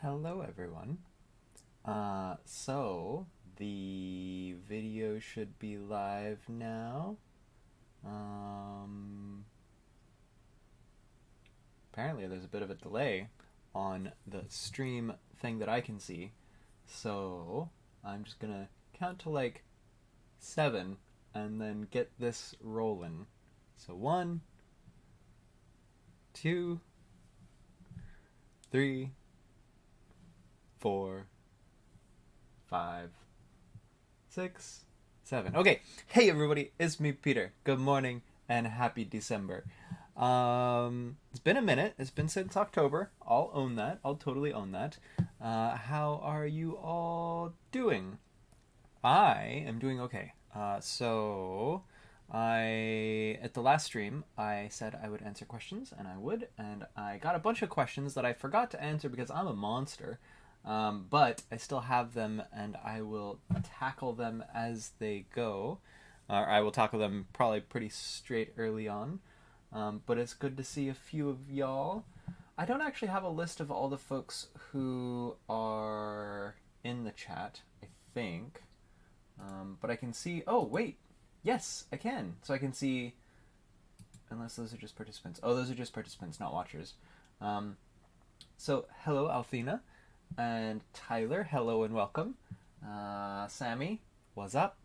Hello everyone. So the video should be live now. Apparently there's a bit of a delay on the stream thing that I can see. So I'm just gonna count to like 7 and then get this rolling. So 1, 2, 3, 4, 5, 6, 7. Okay, hey everybody, it's me, Peter. Good morning and happy December. It's been a minute. It's been since October. I'll own that. I'll totally own that. How are you all doing? I am doing okay. So at the last stream, I said I would answer questions, and I would, and I got a bunch of questions that I forgot to answer because I'm a monster. But I still have them, and I will tackle them as they go. I will tackle them probably pretty straight early on. But it's good to see a few of y'all. I don't actually have a list of all the folks who are in the chat, I think. But I can see... Oh, wait! Yes, I can! So I can see... Unless those are just participants. Oh, those are just participants, not watchers. So, hello, Althena. And Tyler, hello and welcome. Sammy, what's up?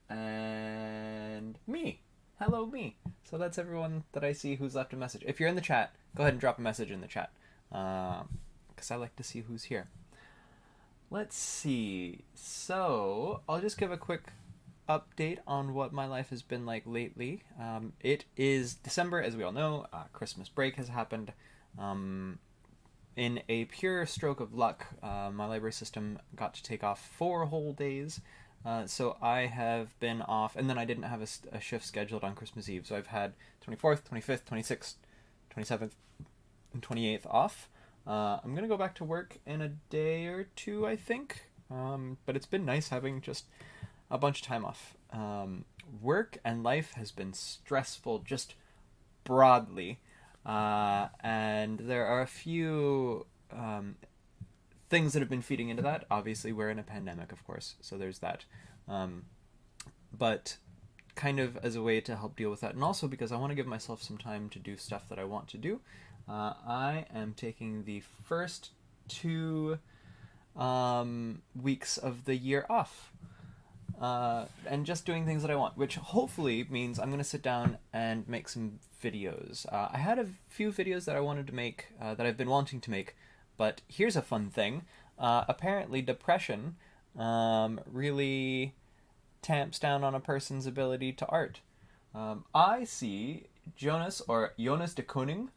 And me. Hello, me. So that's everyone that I see who's left a message. If you're in the chat, go ahead and drop a message in the chat. Because I like to see who's here. Let's see. So, I'll just give a quick update on what my life has been like lately. It is December, as we all know. Christmas break has happened. In a pure stroke of luck, my library system got to take off 4 whole days. So I have been off, and then I didn't have a shift scheduled on Christmas Eve. So I've had 24th, 25th, 26th, 27th, and 28th off. I'm going to go back to work in a day or two, I think. But it's been nice having just a bunch of time off. Work and life has been stressful just broadly. And there are a few things that have been feeding into that. Obviously, we're in a pandemic, of course, so there's that. But kind of as a way to help deal with that, and also because I want to give myself some time to do stuff that I want to do, I am taking the first 2 weeks of the year off. And just doing things that I want, which hopefully means I'm going to sit down and make some videos. I had a few videos that I wanted to make, that I've been wanting to make, but here's a fun thing. Apparently depression really tamps down on a person's ability to art. I see Jonas de Koning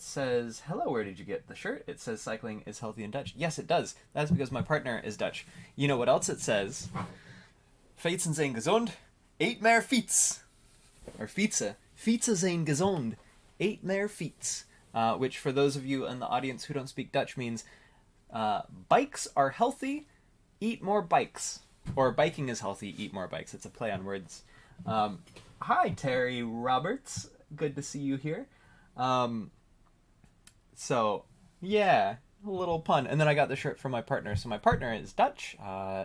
says, hello, where did you get the shirt? It says cycling is healthy in Dutch. Yes, it does. That's because my partner is Dutch. You know what else it says? Fietsen zijn gezond, eet meer fiets. Or fietsen. Fietsen zijn gezond, eet meer fiets. Which, for those of you in the audience who don't speak Dutch, means bikes are healthy, eat more bikes. Or biking is healthy, eat more bikes. It's a play on words. Hi, Terry Roberts. Good to see you here. So, yeah, a little pun. And then I got the shirt from my partner. So my partner is Dutch.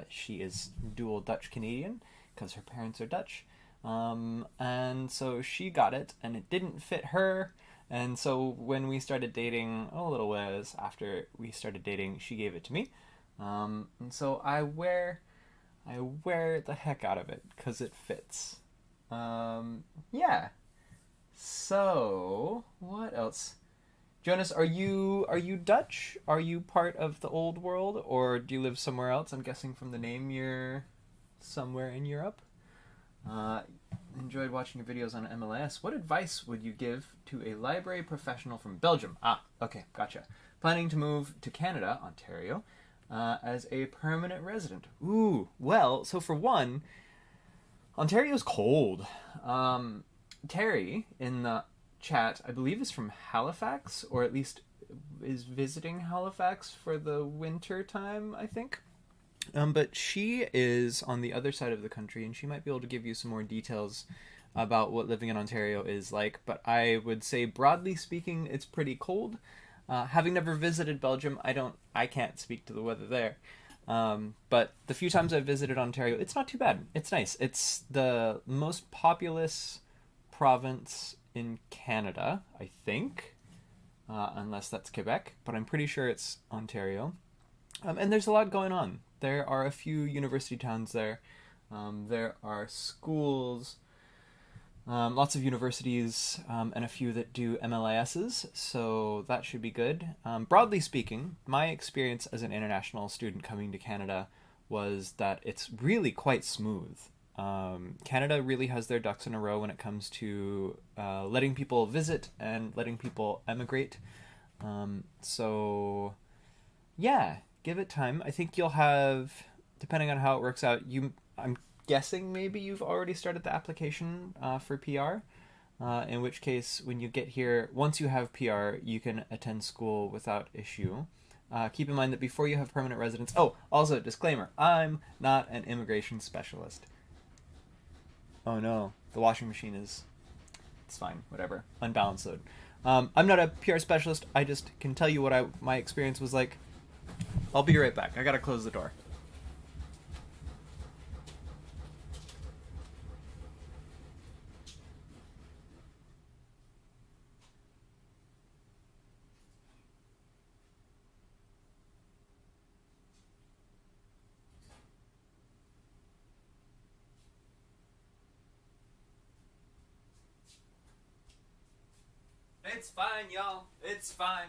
She is dual Dutch-Canadian because her parents are Dutch. And so she got it, and it didn't fit her. And so when we started dating, a little ways after we started dating, she gave it to me. And so I wear the heck out of it because it fits. Yeah. So, what else? Jonas, are you Dutch? Are you part of the old world, or do you live somewhere else? I'm guessing from the name you're somewhere in Europe. Enjoyed watching your videos on MLS. What advice would you give to a library professional from Belgium? Okay, gotcha. Planning to move to Canada, Ontario, as a permanent resident. Ooh, well, so for one, Ontario's cold. Terry, in the chat, I believe is from Halifax, or at least is visiting Halifax for the winter time, I think. But she is on the other side of the country, and she might be able to give you some more details about what living in Ontario is like. But I would say, broadly speaking, it's pretty cold. Having never visited Belgium, I can't speak to the weather there. But the few times I've visited Ontario, it's not too bad. It's nice. It's the most populous province in Canada, I think, unless that's Quebec, but I'm pretty sure it's Ontario. And there's a lot going on. There are a few university towns there. There are schools, lots of universities, and a few that do MLISs, so that should be good. Broadly speaking, my experience as an international student coming to Canada was that it's really quite smooth. Canada really has their ducks in a row when it comes to letting people visit and letting people emigrate. So, yeah, give it time. I think you'll have, depending on how it works out, I'm guessing maybe you've already started the application for PR, in which case when you get here, once you have PR, you can attend school without issue. Keep in mind that before you have permanent residence... Oh, also, disclaimer, I'm not an immigration specialist. Oh no, the washing machine is... It's fine, whatever. Unbalanced load. I'm not a PR specialist, I just can tell you what my experience was like. I'll be right back. I gotta close the door. It's fine, y'all. It's fine.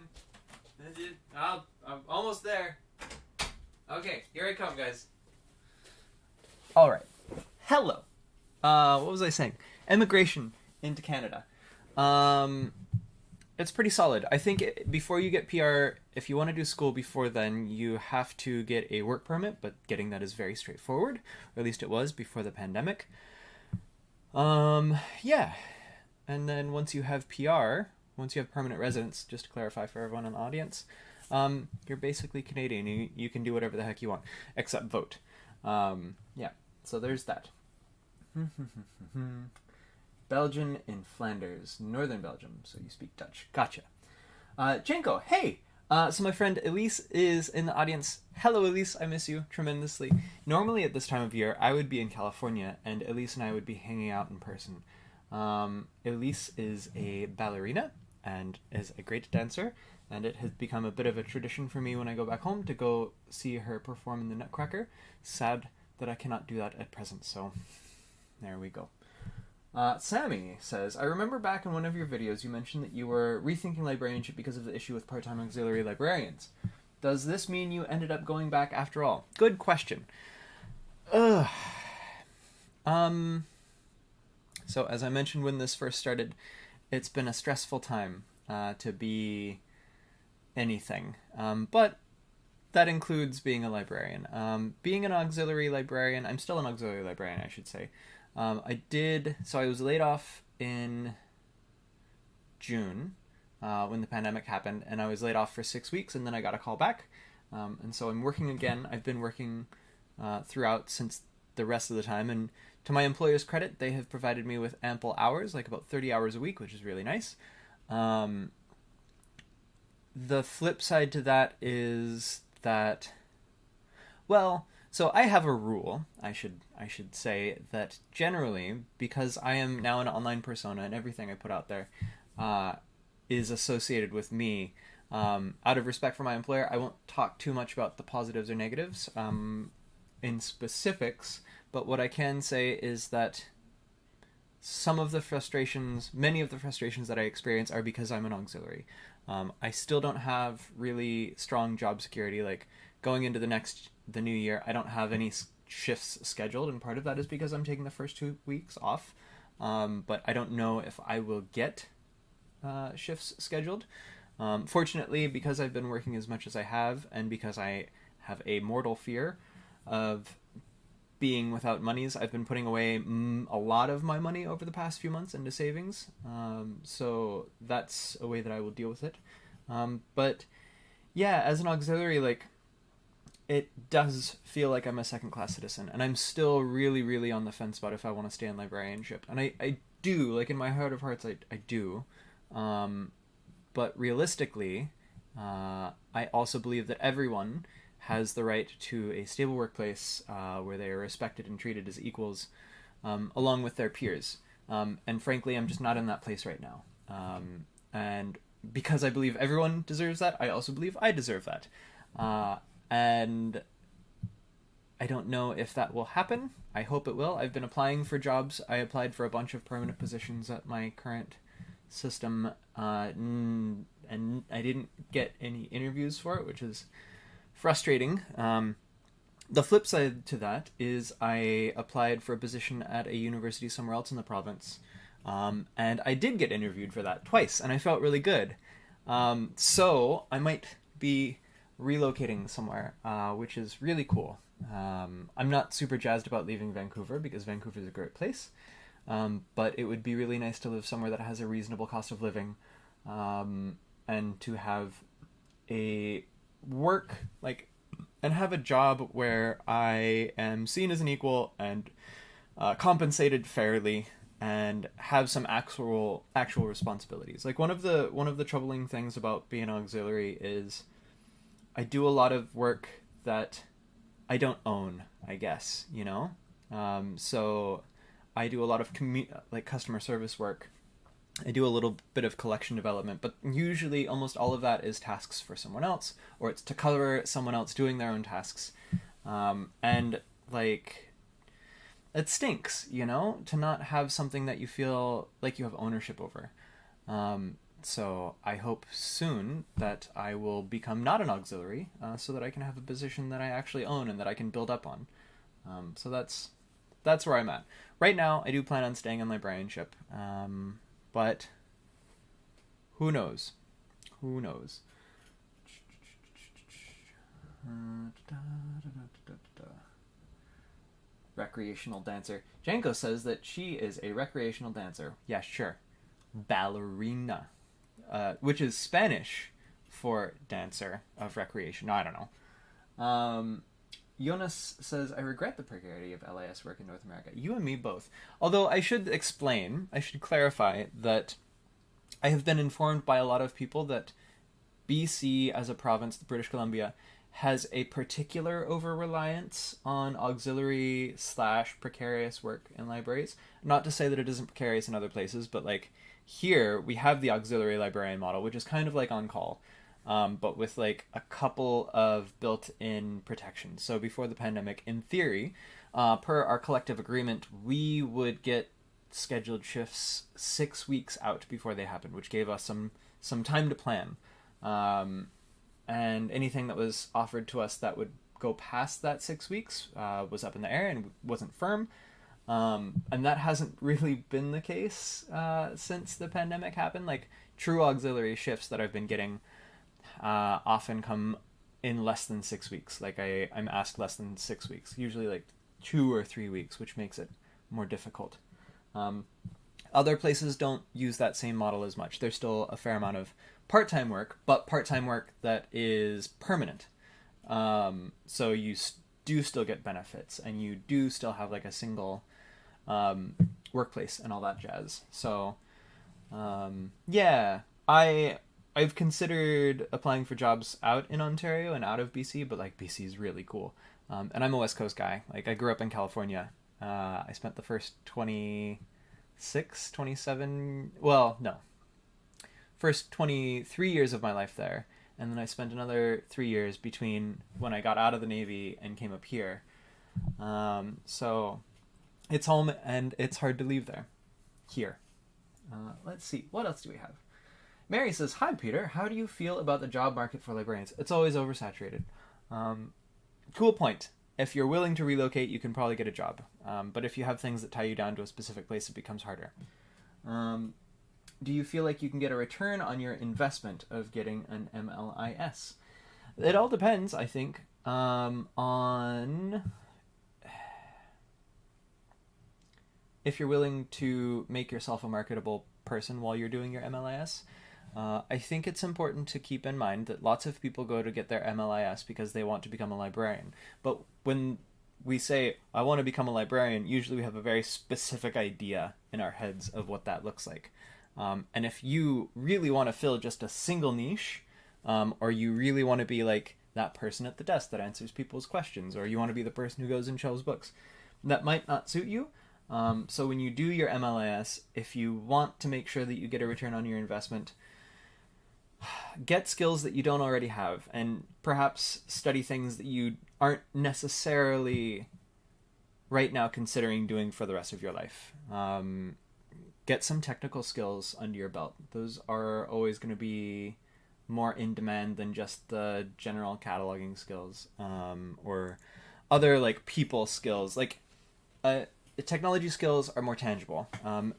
I'm almost there. Okay, here I come, guys. All right. Hello. What was I saying? Immigration into Canada. It's pretty solid. I think before you get PR, if you want to do school before then, you have to get a work permit, but getting that is very straightforward. Or at least it was before the pandemic. Yeah. And then once you have PR, once you have permanent residence, just to clarify for everyone in the audience, you're basically Canadian. You can do whatever the heck you want, except vote. Yeah, so there's that. Belgian in Flanders, northern Belgium, so you speak Dutch. Gotcha. Janko, hey! So my friend Elise is in the audience. Hello, Elise. I miss you tremendously. Normally at this time of year, I would be in California, and Elise and I would be hanging out in person. Elise is a ballerina and is a great dancer, and it has become a bit of a tradition for me when I go back home to go see her perform in the Nutcracker. Sad that I cannot do that at present, so there we go. Sammy says, I remember back in one of your videos you mentioned that you were rethinking librarianship because of the issue with part-time auxiliary librarians. Does this mean you ended up going back after all? Good question. So as I mentioned when this first started, it's been a stressful time to be anything. But that includes being a librarian. Being an auxiliary librarian, I'm still an auxiliary librarian, I should say. So I was laid off in June when the pandemic happened, and I was laid off for 6 weeks, and then I got a call back. And so I'm working again. I've been working throughout since the rest of the time, and to my employer's credit, they have provided me with ample hours, like about 30 hours a week, which is really nice. The flip side to that is that, well, so I have a rule, I should say, that generally, because I am now an online persona and everything I put out there is associated with me, out of respect for my employer, I won't talk too much about the positives or negatives in specifics, but what I can say is that many of the frustrations that I experience are because I'm an auxiliary. I still don't have really strong job security. Like, going into the new year, I don't have any shifts scheduled, and part of that is because I'm taking the first 2 weeks off. But I don't know if I will get shifts scheduled. Fortunately, because I've been working as much as I have, and because I have a mortal fear of being without monies, I've been putting away a lot of my money over the past few months into savings. So that's a way that I will deal with it. But yeah, as an auxiliary, like, it does feel like I'm a second-class citizen, and I'm still really, really on the fence about if I want to stay in librarianship. And I do, like, in my heart of hearts, I do. But realistically, I also believe that everyone has the right to a stable workplace where they are respected and treated as equals, along with their peers. And frankly, I'm just not in that place right now. And because I believe everyone deserves that, I also believe I deserve that. And I don't know if that will happen. I hope it will. I've been applying for jobs. I applied for a bunch of permanent positions at my current system, and I didn't get any interviews for it, which is frustrating. The flip side to that is I applied for a position at a university somewhere else in the province, and I did get interviewed for that twice, and I felt really good. So I might be relocating somewhere, which is really cool. I'm not super jazzed about leaving Vancouver because Vancouver is a great place, but it would be really nice to live somewhere that has a reasonable cost of living, and to have a work and have a job where I am seen as an equal and compensated fairly and have some actual responsibilities. Like one of the troubling things about being an auxiliary is I do a lot of work that I don't own, I guess, you know? So I do a lot of customer service work. I do a little bit of collection development, but usually almost all of that is tasks for someone else, or it's to cover someone else doing their own tasks. And it stinks, you know, to not have something that you feel like you have ownership over. So I hope soon that I will become not an auxiliary, so that I can have a position that I actually own and that I can build up on. So that's where I'm at. Right now, I do plan on staying on librarianship, but who knows? Who knows? Recreational dancer. Janko says that she is a recreational dancer. Yeah, sure. Ballerina. Which is Spanish for dancer of recreation. I don't know. Jonas says, I regret the precarity of LIS work in North America. You and me both. Although I should clarify that I have been informed by a lot of people that BC as a province, the British Columbia, has a particular over-reliance on auxiliary / precarious work in libraries. Not to say that it isn't precarious in other places, but here we have the auxiliary librarian model, which is kind of like on-call. But with a couple of built-in protections. So before the pandemic, in theory, per our collective agreement, we would get scheduled shifts 6 weeks out before they happened, which gave us some time to plan. And anything that was offered to us that would go past that 6 weeks was up in the air and wasn't firm. And that hasn't really been the case since the pandemic happened. True auxiliary shifts that I've been getting often come in less than 6 weeks. I'm asked less than 6 weeks, usually 2 or 3 weeks, which makes it more difficult. Other places don't use that same model as much. There's still a fair amount of part-time work, but part-time work that is permanent. So you do still get benefits, and you do still have a single workplace and all that jazz. So yeah, I've considered applying for jobs out in Ontario and out of BC, but BC is really cool. And I'm a West Coast guy. I grew up in California. I spent the first 23 years of my life there. And then I spent another 3 years between when I got out of the Navy and came up here. So it's home and it's hard to leave there. Here. Let's see. What else do we have? Mary says, hi, Peter. How do you feel about the job market for librarians? It's always oversaturated. Cool point. If you're willing to relocate, you can probably get a job. But if you have things that tie you down to a specific place, it becomes harder. Do you feel like you can get a return on your investment of getting an MLIS? It all depends, I think, on if you're willing to make yourself a marketable person while you're doing your MLIS. I think it's important to keep in mind that lots of people go to get their MLIS because they want to become a librarian. But when we say, I want to become a librarian, usually we have a very specific idea in our heads of what that looks like. And if you really want to fill just a single niche, or you really want to be like that person at the desk that answers people's questions, or you want to be the person who goes and shelves books. That might not suit you. So when you do your MLIS, if you want to make sure that you get a return on your investment, get skills that you don't already have, and perhaps study things that you aren't necessarily right now considering doing for the rest of your life. Get some technical skills under your belt. Those are always going to be more in demand than just the general cataloging skills, or other like people skills. Like technology skills are more tangible,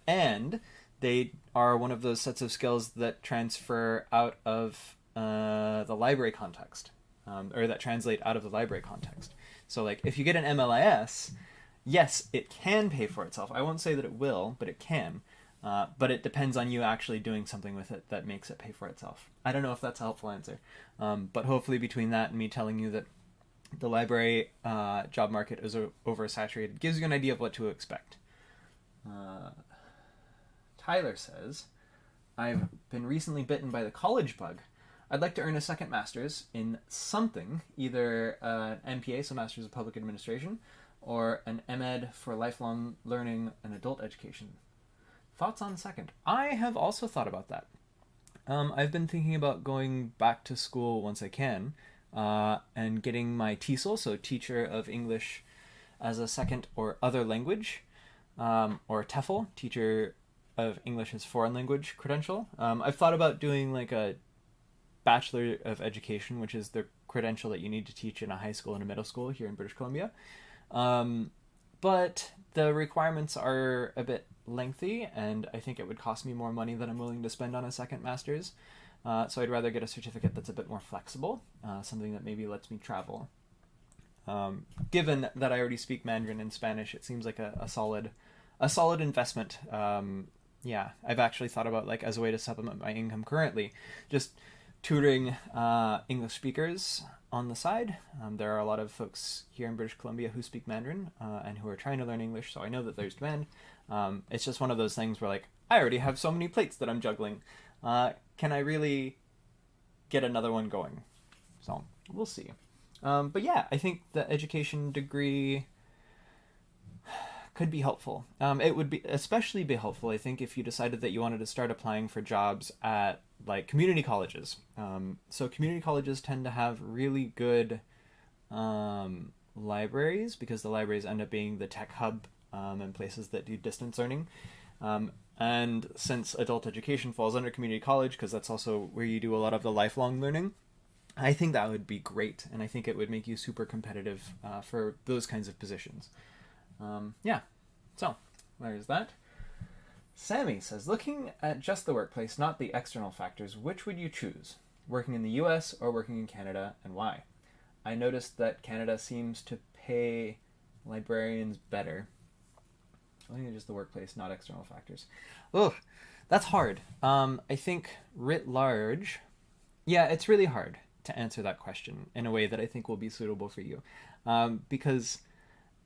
and they are one of those sets of skills that transfer out of the library context, or that translate out of the library context. So like if you get an MLIS, yes, it can pay for itself. I won't say that it will, but it can. But it depends on you actually doing something with it that makes it pay for itself. I don't know if that's a helpful answer. But hopefully between that and me telling you that the library job market is oversaturated gives you an idea of what to expect. Tyler says, I've been recently bitten by the college bug. I'd like to earn a second master's in something, either an MPA, so Master's of Public Administration, or an MEd for lifelong learning and adult education. Thoughts on second? I have also thought about that. I've been thinking about going back to school once I can, and getting my TESOL, so Teacher of English as a Second or Other Language, or TEFL, Teacher of English as Foreign Language credential. I've thought about doing like a Bachelor of Education, which is the credential that you need to teach in a high school and a middle school here in British Columbia. But the requirements are a bit lengthy, and I think it would cost me more money than I'm willing to spend on a second master's. So I'd rather get a certificate that's a bit more flexible, something that maybe lets me travel. Given that I already speak Mandarin and Spanish, it seems like a solid investment. Yeah, I've actually thought about, like, as a way to supplement my income currently, just tutoring English speakers on the side. There are a lot of folks here in British Columbia who speak Mandarin and who are trying to learn English, so I know that there's demand. It's just one of those things where, like, I already have so many plates that I'm juggling. Can I really get another one going? So we'll see. But yeah, I think the education degree could be helpful. It would be especially be helpful, I think, if you decided that you wanted to start applying for jobs at like community colleges. So community colleges tend to have really good libraries, because the libraries end up being the tech hub and places that do distance learning. And since adult education falls under community college, because that's also where you do a lot of the lifelong learning, I think that would be great, and I think it would make you super competitive for those kinds of positions. Yeah, so there's that. Sammy says, looking at just the workplace, not the external factors, which would you choose? Working in the US or working in Canada, and why? I noticed that Canada seems to pay librarians better. Looking at just the workplace, not external factors. Oh, that's hard. I think writ large, yeah, it's really hard to answer that question in a way that I think will be suitable for you. Because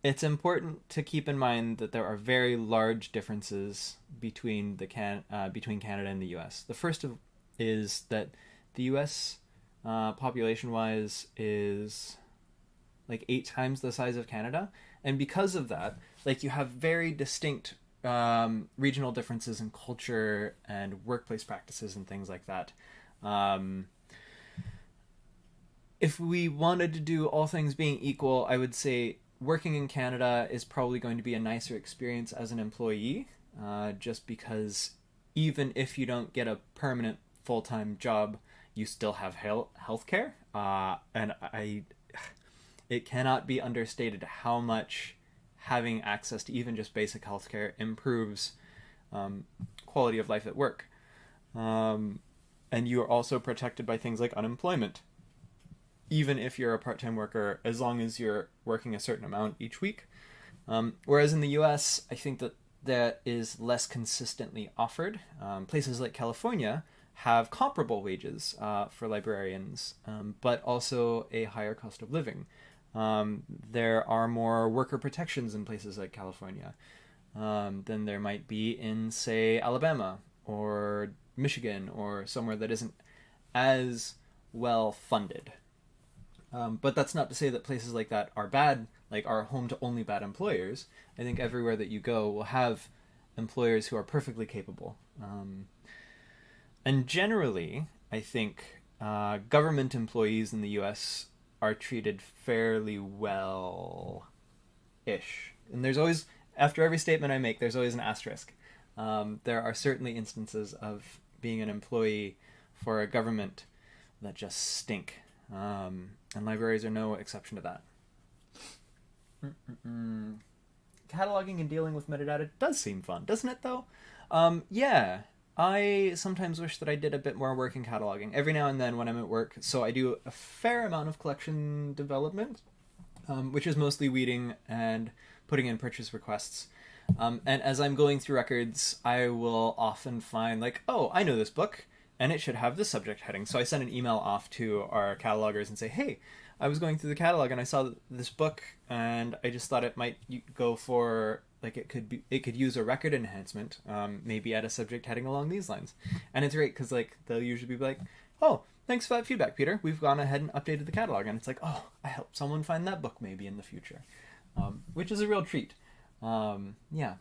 it's important to keep in mind that there are very large differences between between Canada and the U.S. The first is that the U.S. population-wise is like 8 times the size of Canada, and because of that, like, you have very distinct regional differences in culture and workplace practices and things like that. If we wanted to do all things being equal, I would say working in Canada is probably going to be a nicer experience as an employee, just because even if you don't get a permanent full-time job, you still have healthcare. And it cannot be understated how much having access to even just basic healthcare improves quality of life at work. And you are also protected by things like unemployment, even if you're a part-time worker, as long as you're working a certain amount each week. Whereas in the US, I think that is less consistently offered. Places like California have comparable wages for librarians, but also a higher cost of living. There are more worker protections in places like California than there might be in, say, Alabama or Michigan, or somewhere that isn't as well funded. But that's not to say that places like that are bad, like are home to only bad employers. I think everywhere that you go will have employers who are perfectly capable. And generally, I think government employees in the US are treated fairly well-ish. And there's always, after every statement I make, there's always an asterisk. There are certainly instances of being an employee for a government that just stink. And libraries are no exception to that. Cataloging and dealing with metadata does seem fun, doesn't it, though? Yeah. I sometimes wish that I did a bit more work in cataloging. Every now and then when I'm at work, so I do a fair amount of collection development, which is mostly weeding and putting in purchase requests. And as I'm going through records, I will often find, like, oh, I know this book, and it should have this subject heading. So I send an email off to our catalogers and say, hey, I was going through the catalog and I saw this book, and I just thought it might go for, like, it could use a record enhancement, maybe add a subject heading along these lines. And it's great because, like, they'll usually be like, oh, thanks for that feedback, Peter. We've gone ahead and updated the catalog. And it's like, oh, I helped someone find that book maybe in the future, which is a real treat. Yeah.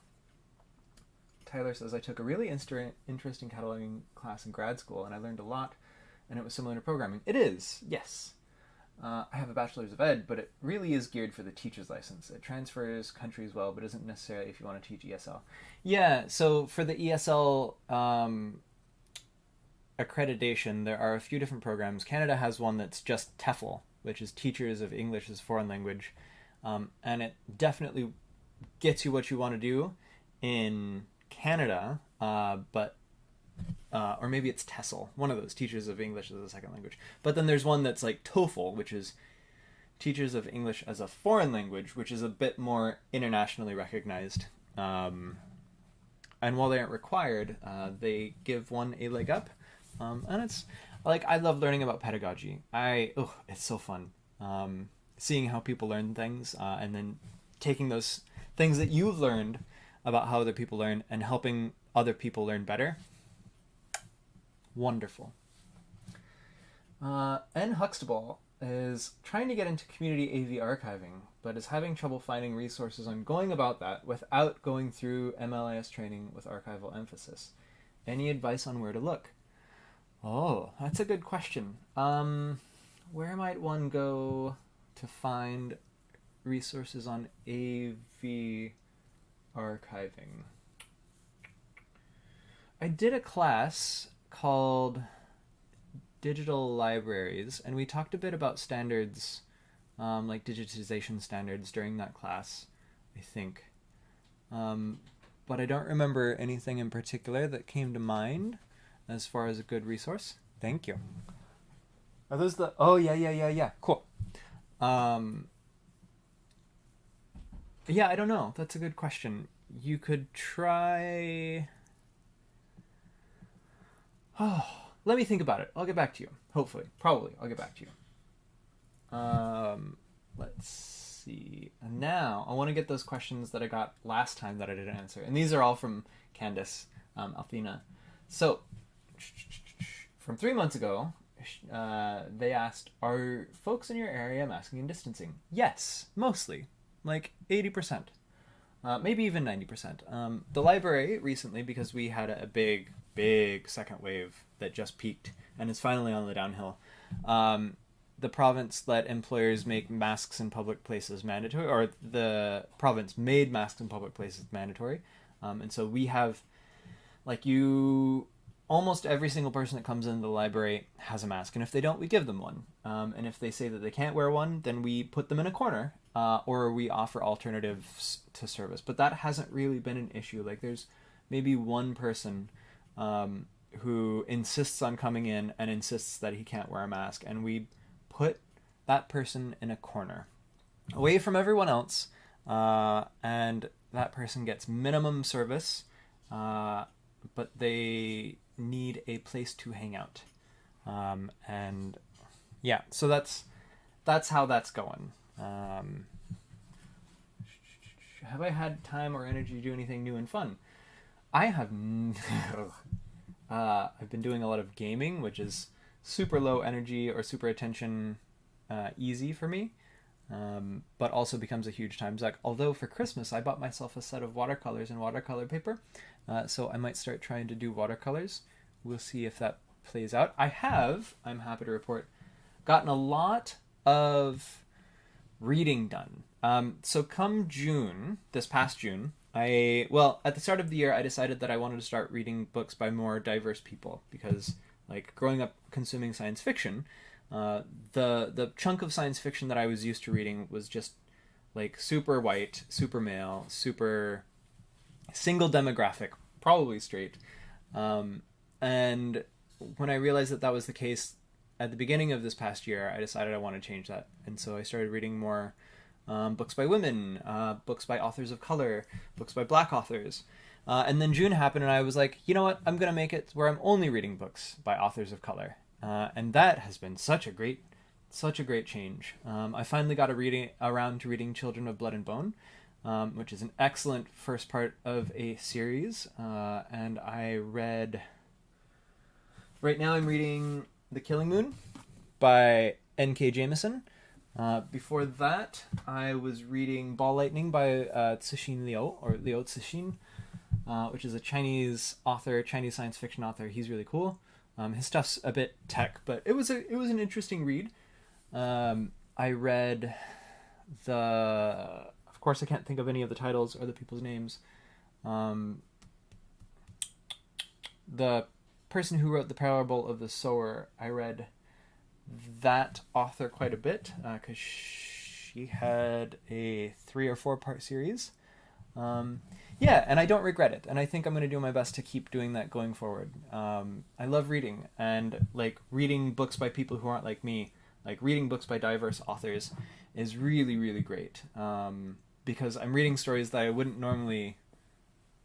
Tyler says, I took a really interesting cataloging class in grad school, and I learned a lot, and it was similar to programming. It is, yes. I have a bachelor's of ed, but it really is geared for the teacher's license. It transfers countries well, but isn't necessarily if you want to teach ESL. Yeah, so for the ESL accreditation, there are a few different programs. Canada has one that's just TEFL, which is Teachers of English as Foreign Language, and it definitely gets you what you want to do in Canada, but or maybe it's TESOL, one of those, Teachers of English as a Second Language. But then there's one that's like TOEFL, which is Teachers of English as a Foreign Language, which is a bit more internationally recognized. And while they aren't required, they give one a leg up. And it's like, I love learning about pedagogy. It's so fun. Seeing how people learn things, and then taking those things that you've learned about how other people learn and helping other people learn better. Wonderful. N. Huxtable is trying to get into community AV archiving, but is having trouble finding resources on going about that without going through MLIS training with archival emphasis. Any advice on where to look? Oh, that's a good question. Where might one go to find resources on AV archiving? I did a class called Digital Libraries, and we talked a bit about standards, like digitization standards during that class, I think. But I don't remember anything in particular that came to mind as far as a good resource. Thank you. Are those the... Oh, yeah. Cool. Yeah, I don't know. That's a good question. You could try... Oh, let me think about it. I'll get back to you. Hopefully. Probably. I'll get back to you. Let's see. And now, I want to get those questions that I got last time that I didn't answer. And these are all from Candace, Althina. So, from 3 months ago, they asked, are folks in your area masking and distancing? Yes, mostly. Like 80%. Maybe even 90%. The library recently, because we had a big second wave that just peaked and is finally on the downhill, the province let employers make masks in public places mandatory, or the province made masks in public places mandatory. And so we have, like, almost every single person that comes into the library has a mask, and if they don't, we give them one. And if they say that they can't wear one, then we put them in a corner, or we offer alternatives to service. But that hasn't really been an issue. Like, there's maybe one person who insists on coming in and insists that he can't wear a mask, and we put that person in a corner, away from everyone else, and that person gets minimum service, but they need a place to hang out. And yeah, so that's how that's going. Have I had time or energy to do anything new and fun? I have. I've been doing a lot of gaming, which is super low energy or super attention easy for me, but also becomes a huge time suck. Although for Christmas I bought myself a set of watercolors and watercolor paper, so I might start trying to do watercolors. We'll see if that plays out. I'm happy to report, gotten a lot of reading done. So come June, this past June, at the start of the year, I decided that I wanted to start reading books by more diverse people because, like, growing up consuming science fiction, the chunk of science fiction that I was used to reading was just, like, super white, super male, super single demographic, probably straight. And when I realized that that was the case at the beginning of this past year, I decided I want to change that. And so I started reading more books by women, books by authors of color, books by Black authors. And then June happened and I was like, you know what? I'm going to make it where I'm only reading books by authors of color. And that has been such a great change. I finally got around to reading Children of Blood and Bone, which is an excellent first part of a series. And right now I'm reading The Killing Moon by N.K. Jemisin. Before that, I was reading Ball Lightning by Cixin Liu, or Liu Cixin, which is a Chinese science fiction author. He's really cool. His stuff's a bit tech, but it was an interesting read. I read of course I can't think of any of the titles or the people's names. The person who wrote The Parable of the Sower, I read that author quite a bit because she had a 3 or 4 part series. And I don't regret it, and I think I'm going to do my best to keep doing that going forward. I love reading, and like reading books by people who aren't like me, like reading books by diverse authors is really, really great, because I'm reading stories that I wouldn't normally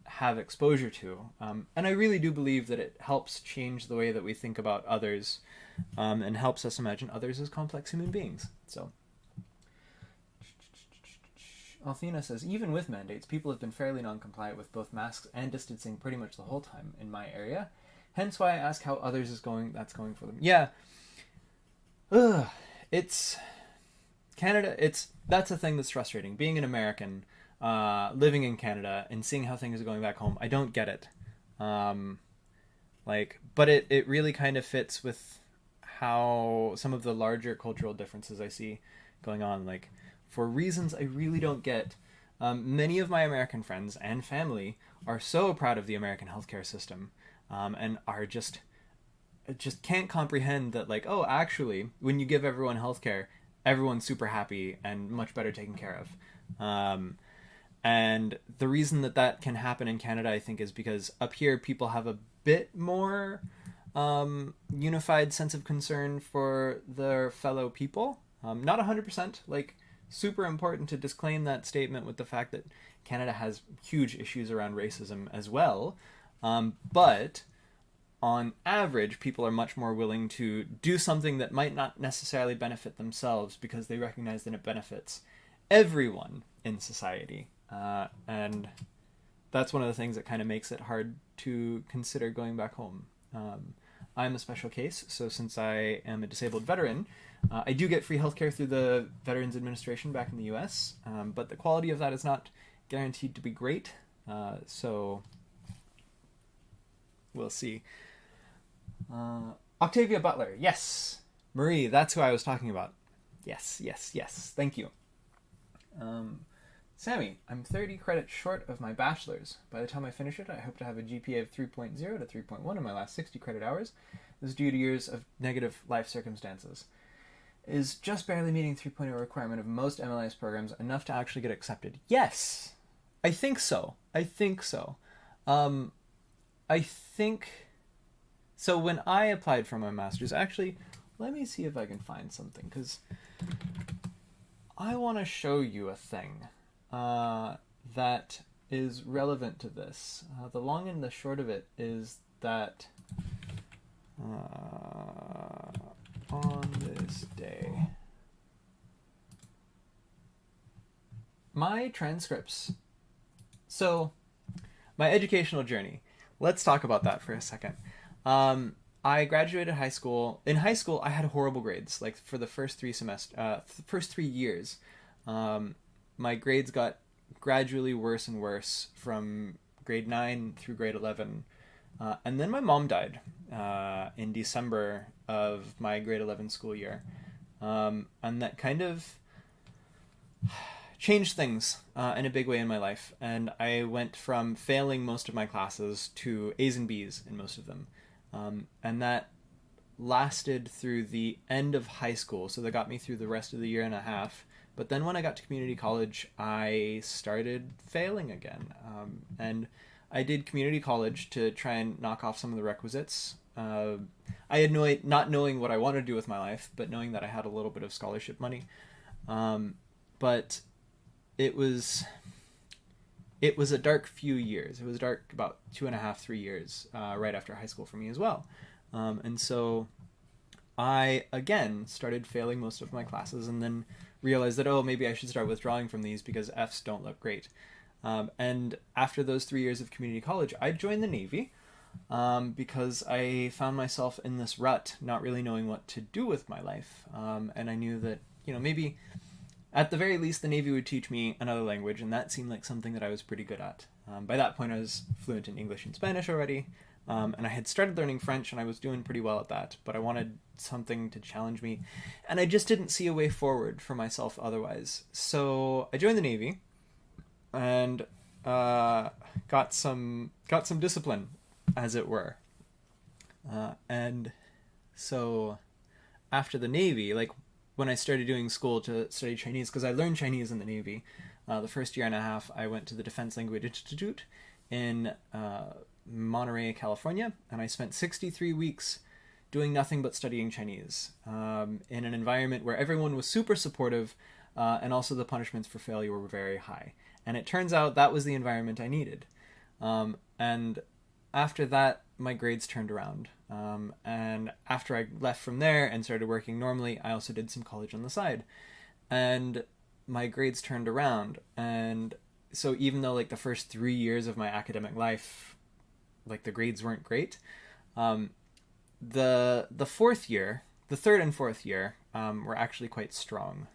have exposure to, and I really do believe that it helps change the way that we think about others, and helps us imagine others as complex human beings. So Althena says, even with mandates, people have been fairly non-compliant with both masks and distancing pretty much the whole time in my area. Hence why I ask how others that's going for them. Yeah. It's Canada. That's a thing that's frustrating. Being an American, living in Canada and seeing how things are going back home, I don't get it. But it really kind of fits with how some of the larger cultural differences I see going on, like, for reasons I really don't get. Many of my American friends and family are so proud of the American healthcare system, and are just can't comprehend that, like, oh, actually, when you give everyone healthcare, everyone's super happy and much better taken care of. And the reason that can happen in Canada, I think, is because up here people have a bit more unified sense of concern for their fellow people. Not 100%, like, super important to disclaim that statement with the fact that Canada has huge issues around racism as well. But on average, people are much more willing to do something that might not necessarily benefit themselves because they recognize that it benefits everyone in society. And that's one of the things that kind of makes it hard to consider going back home. I'm a special case, so since I am a disabled veteran, I do get free healthcare through the Veterans Administration back in the US, but the quality of that is not guaranteed to be great, so we'll see. Octavia Butler, yes! Marie, that's who I was talking about. Yes, thank you. Sammy, I'm 30 credits short of my bachelor's. By the time I finish it, I hope to have a GPA of 3.0 to 3.1 in my last 60 credit hours. This is due to years of negative life circumstances. Is just barely meeting 3.0 requirement of most MLIS programs enough to actually get accepted? Yes! I think so. So when I applied for my master's, actually, let me see if I can find something, because I want to show you a thing that is relevant to this. The long and the short of it is that on this day, my transcripts, so my educational journey, let's talk about that for a second. I graduated high school. In high school, I had horrible grades. Like for the first first 3 years, my grades got gradually worse and worse from grade 9 through grade 11. And then my mom died in December of my grade 11 school year. And that kind of changed things in a big way in my life. And I went from failing most of my classes to A's and B's in most of them. And that lasted through the end of high school. So that got me through the rest of the year and a half. But then when I got to community college, I started failing again. And I did community college to try and knock off some of the requisites. I had not knowing what I wanted to do with my life, but knowing that I had a little bit of scholarship money. But it was a dark few years. It was dark about 2.5, 3 years right after high school for me as well. And so I, again, started failing most of my classes and then realized that, maybe I should start withdrawing from these because Fs don't look great. And after those 3 years of community college, I joined the Navy because I found myself in this rut, not really knowing what to do with my life. And I knew that, maybe at the very least the Navy would teach me another language, and that seemed like something that I was pretty good at. By that point I was fluent in English and Spanish already, and I had started learning French and I was doing pretty well at that, but I wanted something to challenge me, and I just didn't see a way forward for myself otherwise. So I joined the Navy and got some discipline, as it were. And so after the Navy, like when I started doing school to study Chinese, because I learned Chinese in the Navy, the first year and a half I went to the Defense Language Institute in Monterey, California, and I spent 63 weeks doing nothing but studying Chinese in an environment where everyone was super supportive, and also the punishments for failure were very high. And it turns out that was the environment I needed. And after that, my grades turned around. And after I left from there and started working normally, I also did some college on the side. And my grades turned around. And so even though like the first 3 years of my academic life, like the grades weren't great, the fourth year, the third and fourth year, were actually quite strong.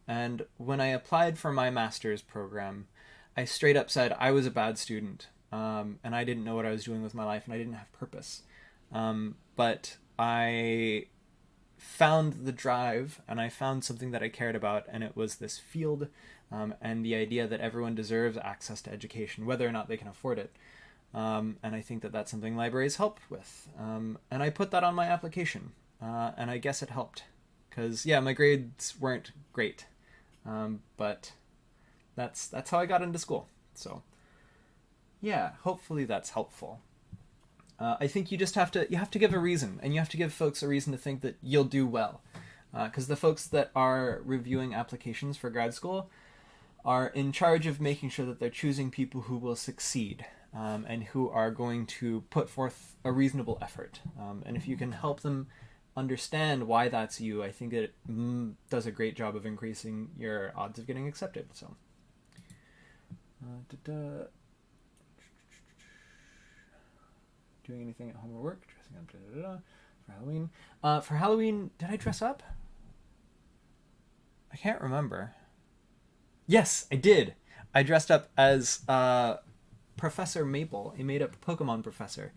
And when I applied for my master's program, I straight up said I was a bad student, and I didn't know what I was doing with my life, and I didn't have purpose. But I found the drive, and I found something that I cared about, and it was this field, and the idea that everyone deserves access to education, whether or not they can afford it. And I think that that's something libraries help with. And I put that on my application, and I guess it helped. Because, yeah, my grades weren't great. But that's how I got into school. So, yeah, hopefully that's helpful. I think you have to give a reason, and you have to give folks a reason to think that you'll do well. Because the folks that are reviewing applications for grad school are in charge of making sure that they're choosing people who will succeed, and who are going to put forth a reasonable effort. And if you can help them understand why that's you, I think it does a great job of increasing your odds of getting accepted. So, doing anything at home or work, dressing up for Halloween. For Halloween, did I dress up? I can't remember. Yes, I did. I dressed up as Professor Maple, a made-up Pokemon professor,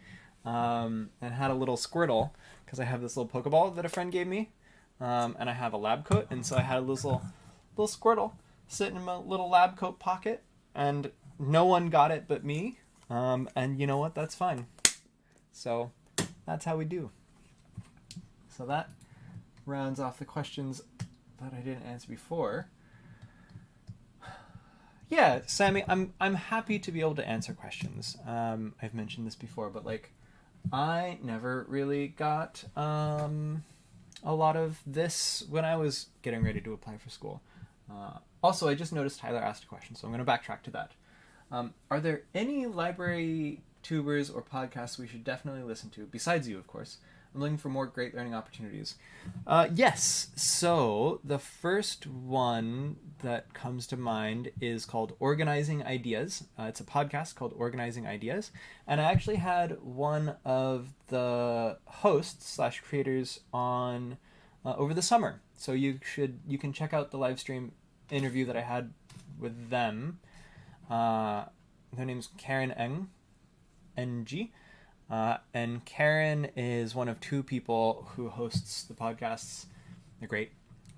and had a little Squirtle, because I have this little Pokeball that a friend gave me, and I have a lab coat, and so I had this little Squirtle sitting in my little lab coat pocket, and no one got it but me, and you know what, that's fine. So that's how we do. So that rounds off the questions that I didn't answer before. Yeah, Sammy, I'm happy to be able to answer questions. I've mentioned this before, but like, I never really got a lot of this when I was getting ready to apply for school. Also, I just noticed Tyler asked a question, so I'm going to backtrack to that. Are there any library tubers or podcasts we should definitely listen to, besides you, of course, I'm looking for more great learning opportunities. Yes. So the first one that comes to mind is called Organizing Ideas. It's a podcast called Organizing Ideas. And I actually had one of the hosts slash creators on over the summer. So you can check out the live stream interview that I had with them. Their name's Karen NG. And Karen is one of two people who hosts the podcasts. They're great.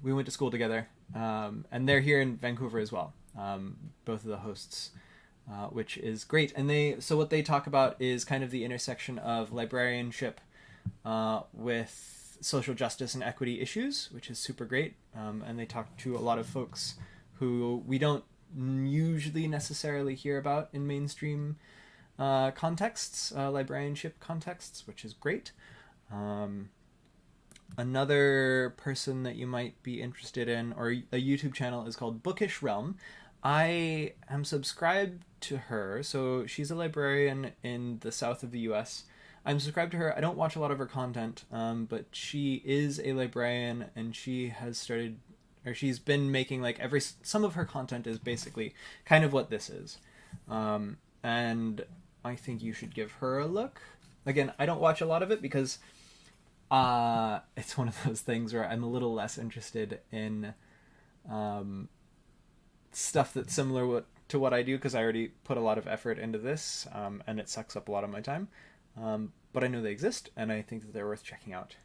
We went to school together, and they're here in Vancouver as well. Both of the hosts, which is great. And so what they talk about is kind of the intersection of librarianship with social justice and equity issues, which is super great. And they talk to a lot of folks who we don't usually necessarily hear about in mainstream contexts, librarianship contexts, which is great. Another person that you might be interested in, or a YouTube channel, is called Bookish Realm. I am subscribed to her, so she's a librarian in the south of the US. I'm subscribed to her. I don't watch a lot of her content, but she is a librarian, and she has started, or she's been making like some of her content is basically kind of what this is. And I think you should give her a look. Again, I don't watch a lot of it because it's one of those things where I'm a little less interested in stuff that's similar to what I do, because I already put a lot of effort into this, and it sucks up a lot of my time. But I know they exist, and I think that they're worth checking out.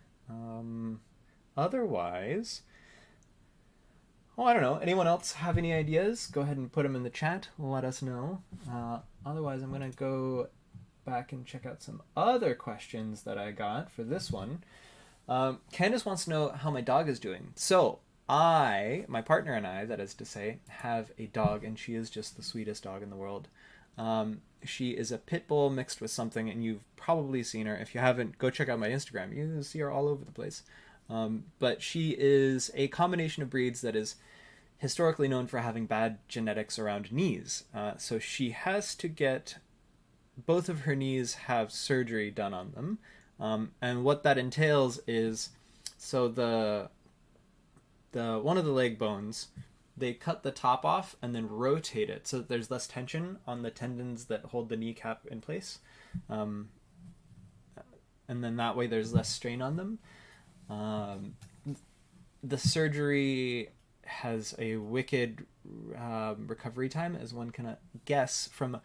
Otherwise, I don't know. Anyone else have any ideas? Go ahead and put them in the chat. Let us know. Otherwise, I'm going to go back and check out some other questions that I got for this one. Candace wants to know how my dog is doing. So, my partner and I, that is to say, have a dog, and she is just the sweetest dog in the world. She is a pit bull mixed with something, and you've probably seen her. If you haven't, go check out my Instagram. You see her all over the place. But she is a combination of breeds that is historically known for having bad genetics around knees. So she has to get both of her knees have surgery done on them. And what that entails is, so the one of the leg bones, they cut the top off and then rotate it so that there's less tension on the tendons that hold the kneecap in place. And then that way there's less strain on them. The surgery has a wicked recovery time, as one can guess from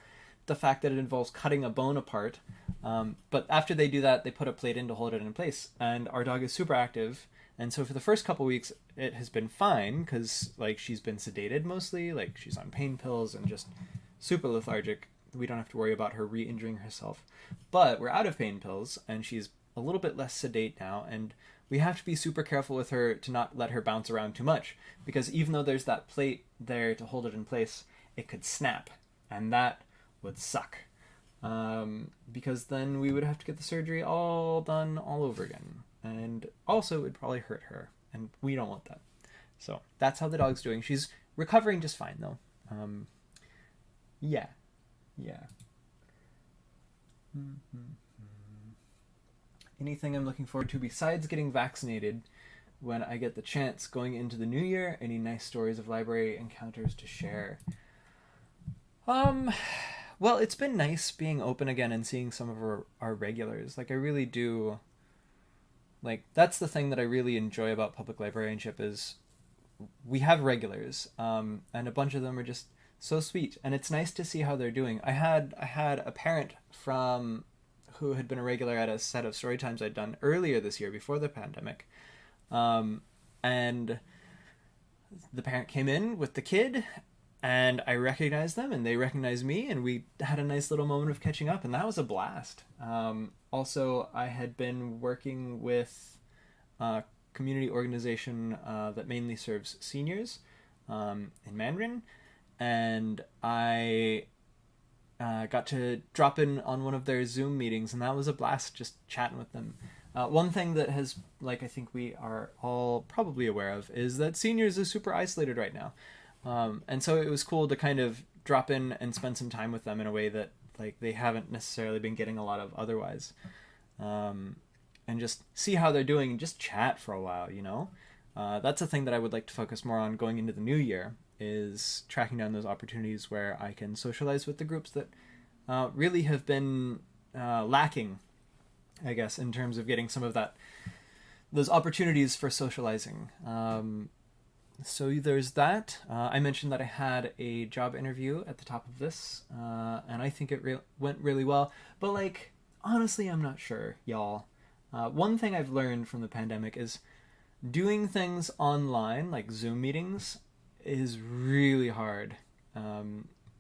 the fact that it involves cutting a bone apart. But after they do that, they put a plate in to hold it in place. And our dog is super active. And so for the first couple weeks, it has been fine because like she's been sedated mostly. Like she's on pain pills and just super lethargic. We don't have to worry about her re-injuring herself. But we're out of pain pills, and she's a little bit less sedate now. And we have to be super careful with her to not let her bounce around too much, because even though there's that plate there to hold it in place, it could snap, and that would suck. Because then we would have to get the surgery all done all over again. And also it would probably hurt her, and we don't want that. So that's how the dog's doing. She's recovering just fine, though. Yeah. Anything I'm looking forward to besides getting vaccinated when I get the chance going into the new year? Any nice stories of library encounters to share? Well, it's been nice being open again and seeing some of our regulars. Like, I really do... Like, that's the thing that I really enjoy about public librarianship is we have regulars, and a bunch of them are just so sweet, and it's nice to see how they're doing. I had a parent from who had been a regular at a set of story times I'd done earlier this year before the pandemic, and the parent came in with the kid, and I recognized them, and they recognized me, and we had a nice little moment of catching up, and that was a blast. Also, I had been working with a community organization that mainly serves seniors in Mandarin, and I got to drop in on one of their Zoom meetings, and that was a blast just chatting with them. One thing that has, like, I think we are all probably aware of is that seniors are super isolated right now. And so it was cool to kind of drop in and spend some time with them in a way that like they haven't necessarily been getting a lot of otherwise. and just see how they're doing and just chat for a while, you know? That's a thing that I would like to focus more on going into the new year, is tracking down those opportunities where I can socialize with the groups that really have been lacking, I guess, in terms of getting some of those opportunities for socializing. So there's that. I mentioned that I had a job interview at the top of this, and I think it went really well. But, like, honestly, I'm not sure, y'all. One thing I've learned from the pandemic is doing things online, like Zoom meetings, is really hard.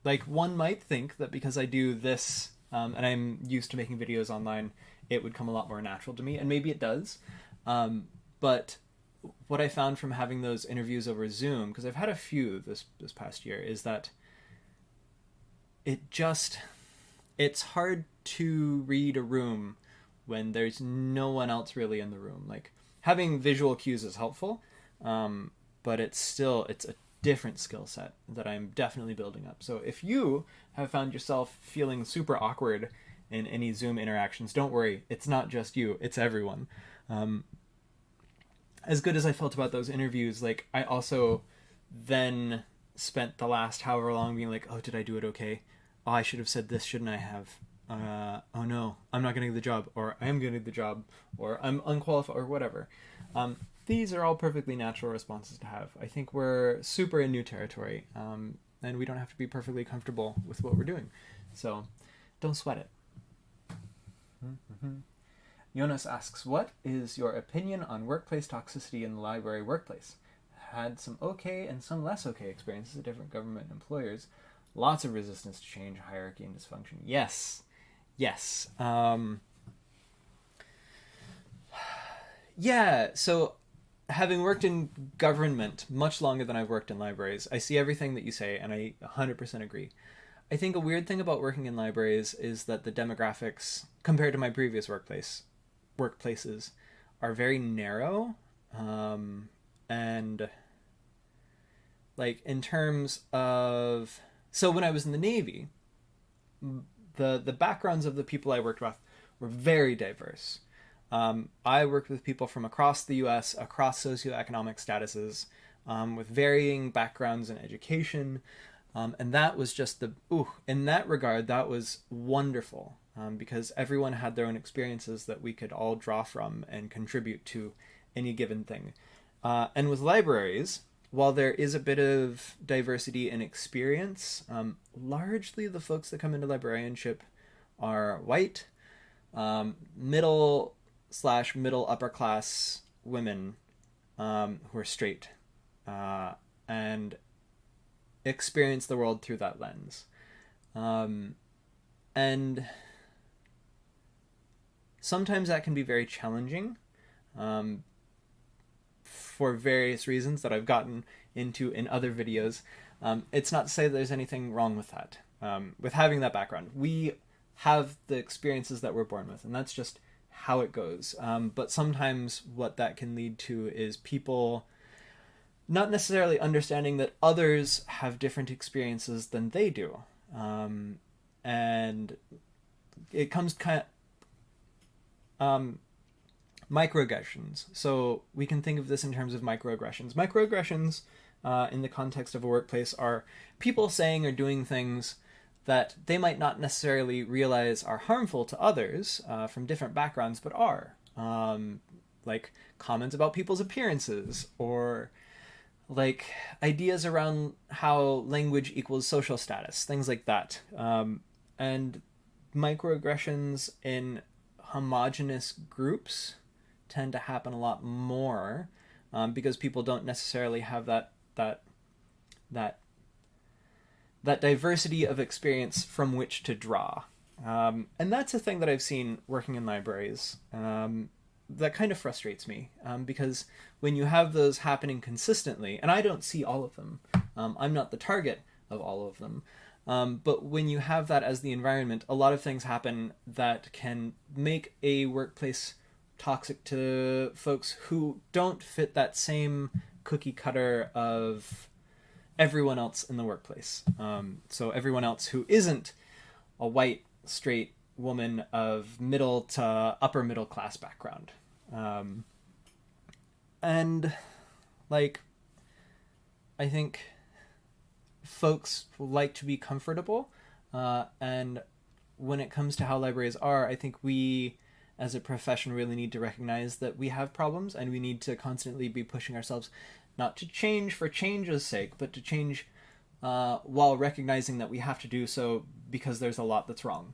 Like, one might think that because I do this, and I'm used to making videos online, it would come a lot more natural to me, and maybe it does. But what I found from having those interviews over Zoom, because I've had a few this past year, is that it's hard to read a room when there's no one else really in the room. Like, having visual cues is helpful, but it's a different skill set that I'm definitely building up. So if you have found yourself feeling super awkward in any Zoom interactions, don't worry, it's not just you, it's everyone. As good as I felt about those interviews, like, I also then spent the last however long being like, oh, did I do it okay? Oh, I should have said this, shouldn't I have? Oh no, I'm not getting the job, or I am getting the job, or I'm unqualified, or whatever. These are all perfectly natural responses to have. I think we're super in new territory, and we don't have to be perfectly comfortable with what we're doing. So don't sweat it. Mm-hmm. Jonas asks, what is your opinion on workplace toxicity in the library workplace? Had some okay and some less okay experiences at different government employers. Lots of resistance to change, hierarchy, and dysfunction. Yes. Yeah, so having worked in government much longer than I've worked in libraries, I see everything that you say, and I 100% agree. I think a weird thing about working in libraries is that the demographics, compared to my previous workplaces, are very narrow, and like, in terms of, so when I was in the Navy, the backgrounds of the people I worked with were very diverse. I worked with people from across the US, across socioeconomic statuses, with varying backgrounds in education, and that was just in that regard, that was wonderful. Because everyone had their own experiences that we could all draw from and contribute to any given thing. And with libraries, while there is a bit of diversity in experience, largely the folks that come into librarianship are white, middle upper class women who are straight, and experience the world through that lens. And sometimes that can be very challenging, for various reasons that I've gotten into in other videos. It's not to say that there's anything wrong with that. With having that background, we have the experiences that we're born with, and that's just how it goes. But sometimes what that can lead to is people not necessarily understanding that others have different experiences than they do. And it comes kind of microaggressions. So we can think of this in terms of microaggressions. Microaggressions, in the context of a workplace, are people saying or doing things that they might not necessarily realize are harmful to others from different backgrounds, but are. Like comments about people's appearances, or like ideas around how language equals social status, things like that. And microaggressions in homogenous groups tend to happen a lot more, because people don't necessarily have that diversity of experience from which to draw. And that's a thing that I've seen working in libraries, that kind of frustrates me, because when you have those happening consistently, and I don't see all of them, I'm not the target of all of them, but when you have that as the environment, a lot of things happen that can make a workplace toxic to folks who don't fit that same cookie cutter of everyone else in the workplace. So everyone else who isn't a white, straight, woman of middle to upper middle class background. And like, I think folks like to be comfortable, and when it comes to how libraries are, I think we as a profession really need to recognize that we have problems, and we need to constantly be pushing ourselves not to change for change's sake, but to change while recognizing that we have to do so because there's a lot that's wrong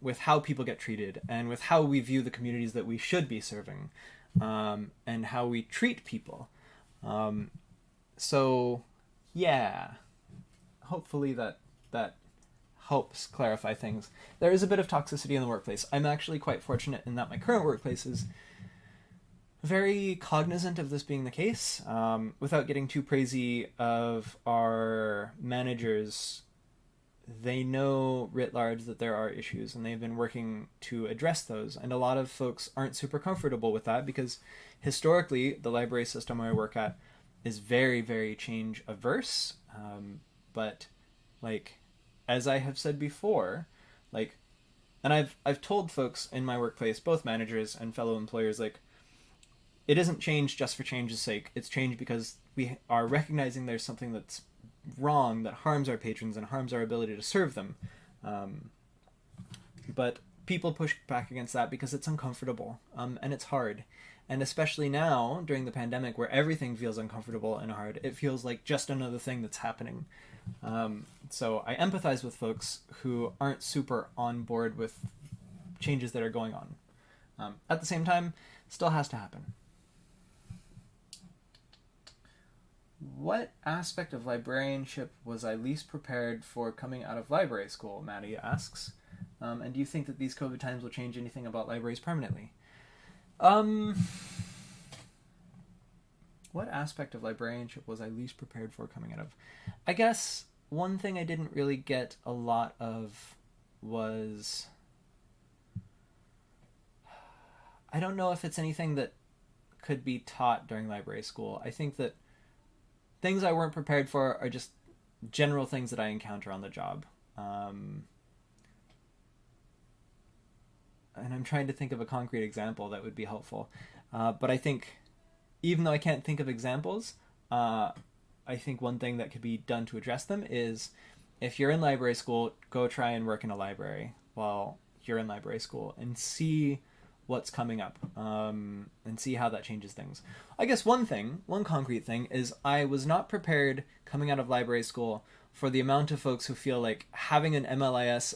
with how people get treated and with how we view the communities that we should be serving, and how we treat people. So yeah, hopefully that helps clarify things. There is a bit of toxicity in the workplace. I'm actually quite fortunate in that my current workplace is very cognizant of this being the case. Without getting too crazy of our managers, they know writ large that there are issues, and they've been working to address those. And a lot of folks aren't super comfortable with that because historically the library system I work at is very, very change averse. But like, as I have said before, like, and I've told folks in my workplace, both managers and fellow employers, like, it isn't change just for change's sake. It's change because we are recognizing there's something that's wrong that harms our patrons and harms our ability to serve them. But people push back against that because it's uncomfortable, and it's hard. And especially now, during the pandemic, where everything feels uncomfortable and hard, it feels like just another thing that's happening. So I empathize with folks who aren't super on board with changes that are going on. At the same time, still has to happen. What aspect of librarianship was I least prepared for coming out of library school? Maddie asks. And do you think that these COVID times will change anything about libraries permanently? What aspect of librarianship was I least prepared for coming out of? I guess one thing I didn't really get a lot of was... I don't know if it's anything that could be taught during library school. I think that things I weren't prepared for are just general things that I encounter on the job. And I'm trying to think of a concrete example that would be helpful. But I think, even though I can't think of examples, I think one thing that could be done to address them is, if you're in library school, go try and work in a library while you're in library school and see what's coming up, and see how that changes things. I guess one concrete thing is I was not prepared coming out of library school for the amount of folks who feel like having an MLIS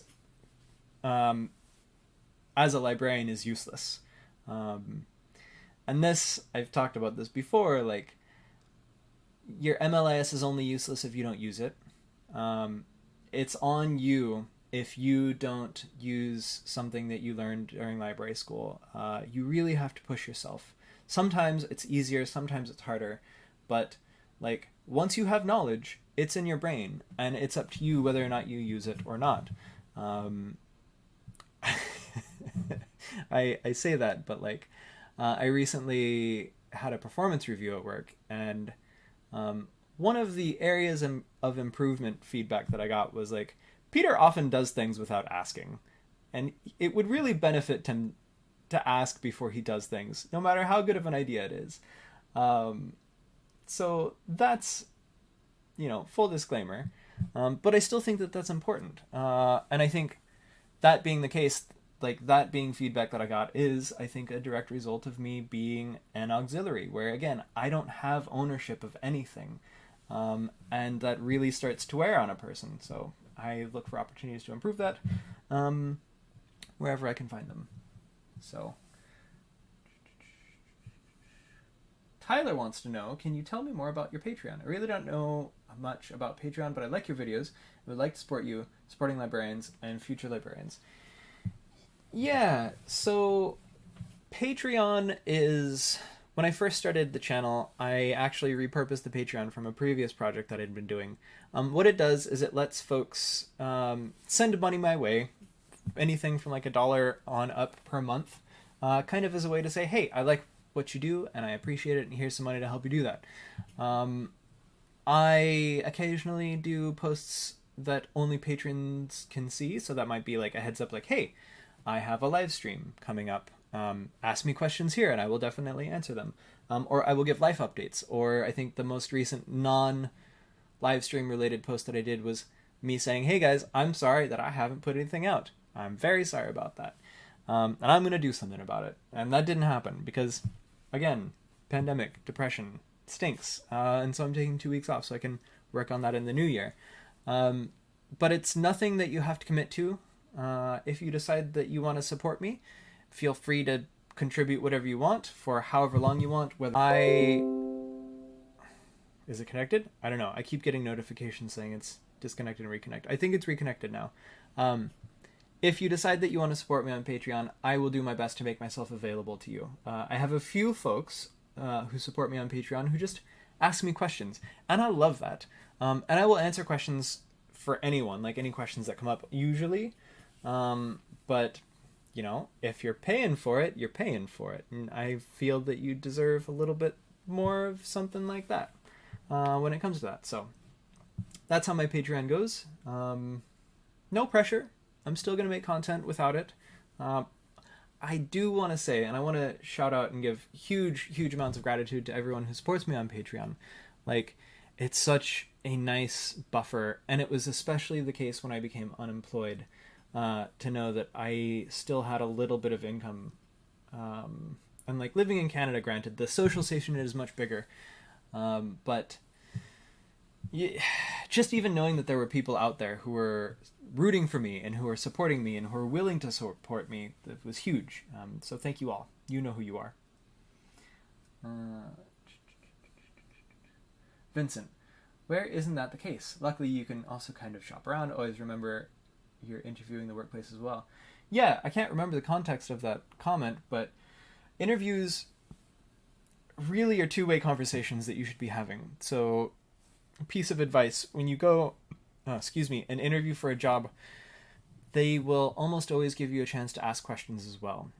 as a librarian is useless. And this, I've talked about this before, like, your MLIS is only useless if you don't use it. It's on you if you don't use something that you learned during library school. You really have to push yourself. Sometimes it's easier, sometimes it's harder, but like, once you have knowledge, it's in your brain, and it's up to you whether or not you use it or not. I say that, but like, I recently had a performance review at work, and one of the areas of improvement feedback that I got was like, Peter often does things without asking, and it would really benefit him to ask before he does things, no matter how good of an idea it is. So that's, full disclaimer, but I still think that that's important. And I think that being the case, like, that being feedback that I got is, I think, a direct result of me being an auxiliary, where, again, I don't have ownership of anything. And that really starts to wear on a person. So I look for opportunities to improve that wherever I can find them. So Tyler wants to know, can you tell me more about your Patreon? I really don't know much about Patreon, but I like your videos. I would like to support you, supporting librarians and future librarians. Yeah, so Patreon is... When I first started the channel, I actually repurposed the Patreon from a previous project that I'd been doing. What it does is it lets folks send money my way, anything from like $1 on up per month, kind of as a way to say, hey, I like what you do and I appreciate it, and here's some money to help you do that. I occasionally do posts that only patrons can see. So that might be like a heads up, like, hey, I have a live stream coming up. Ask me questions here and I will definitely answer them. Or I will give life updates. Or I think the most recent non-live stream related post that I did was me saying, hey guys, I'm sorry that I haven't put anything out. I'm very sorry about that. And I'm going to do something about it. And that didn't happen because, again, pandemic, depression, stinks. And so I'm taking 2 weeks off so I can work on that in the new year. But it's nothing that you have to commit to. If you decide that you want to support me, feel free to contribute whatever you want for however long you want. Is it connected? I don't know. I keep getting notifications saying it's disconnected and reconnected. I think it's reconnected now. If you decide that you want to support me on Patreon, I will do my best to make myself available to you. I have a few folks who support me on Patreon who just ask me questions, and I love that. And I will answer questions for anyone, like any questions that come up usually. But, you know, if you're paying for it, you're paying for it. And I feel that you deserve a little bit more of something like that when it comes to that. So that's how my Patreon goes. No pressure. I'm still going to make content without it. I do want to say, and I want to shout out and give huge amounts of gratitude to everyone who supports me on Patreon. Like, it's such a nice buffer, and it was especially the case when I became unemployed, to know that I still had a little bit of income. And like living in Canada, granted, the social safety net is much bigger. But just even knowing that there were people out there who were rooting for me and who were supporting me and who were willing to support me, that was huge. So thank you all. You know who you are. Vincent, where isn't that the case? Luckily, you can also kind of shop around. Always remember you're interviewing the workplace as well. Yeah, I can't remember the context of that comment, but interviews really are two-way conversations that you should be having. So, a piece of advice, when you go, an interview for a job, they will almost always give you a chance to ask questions as well.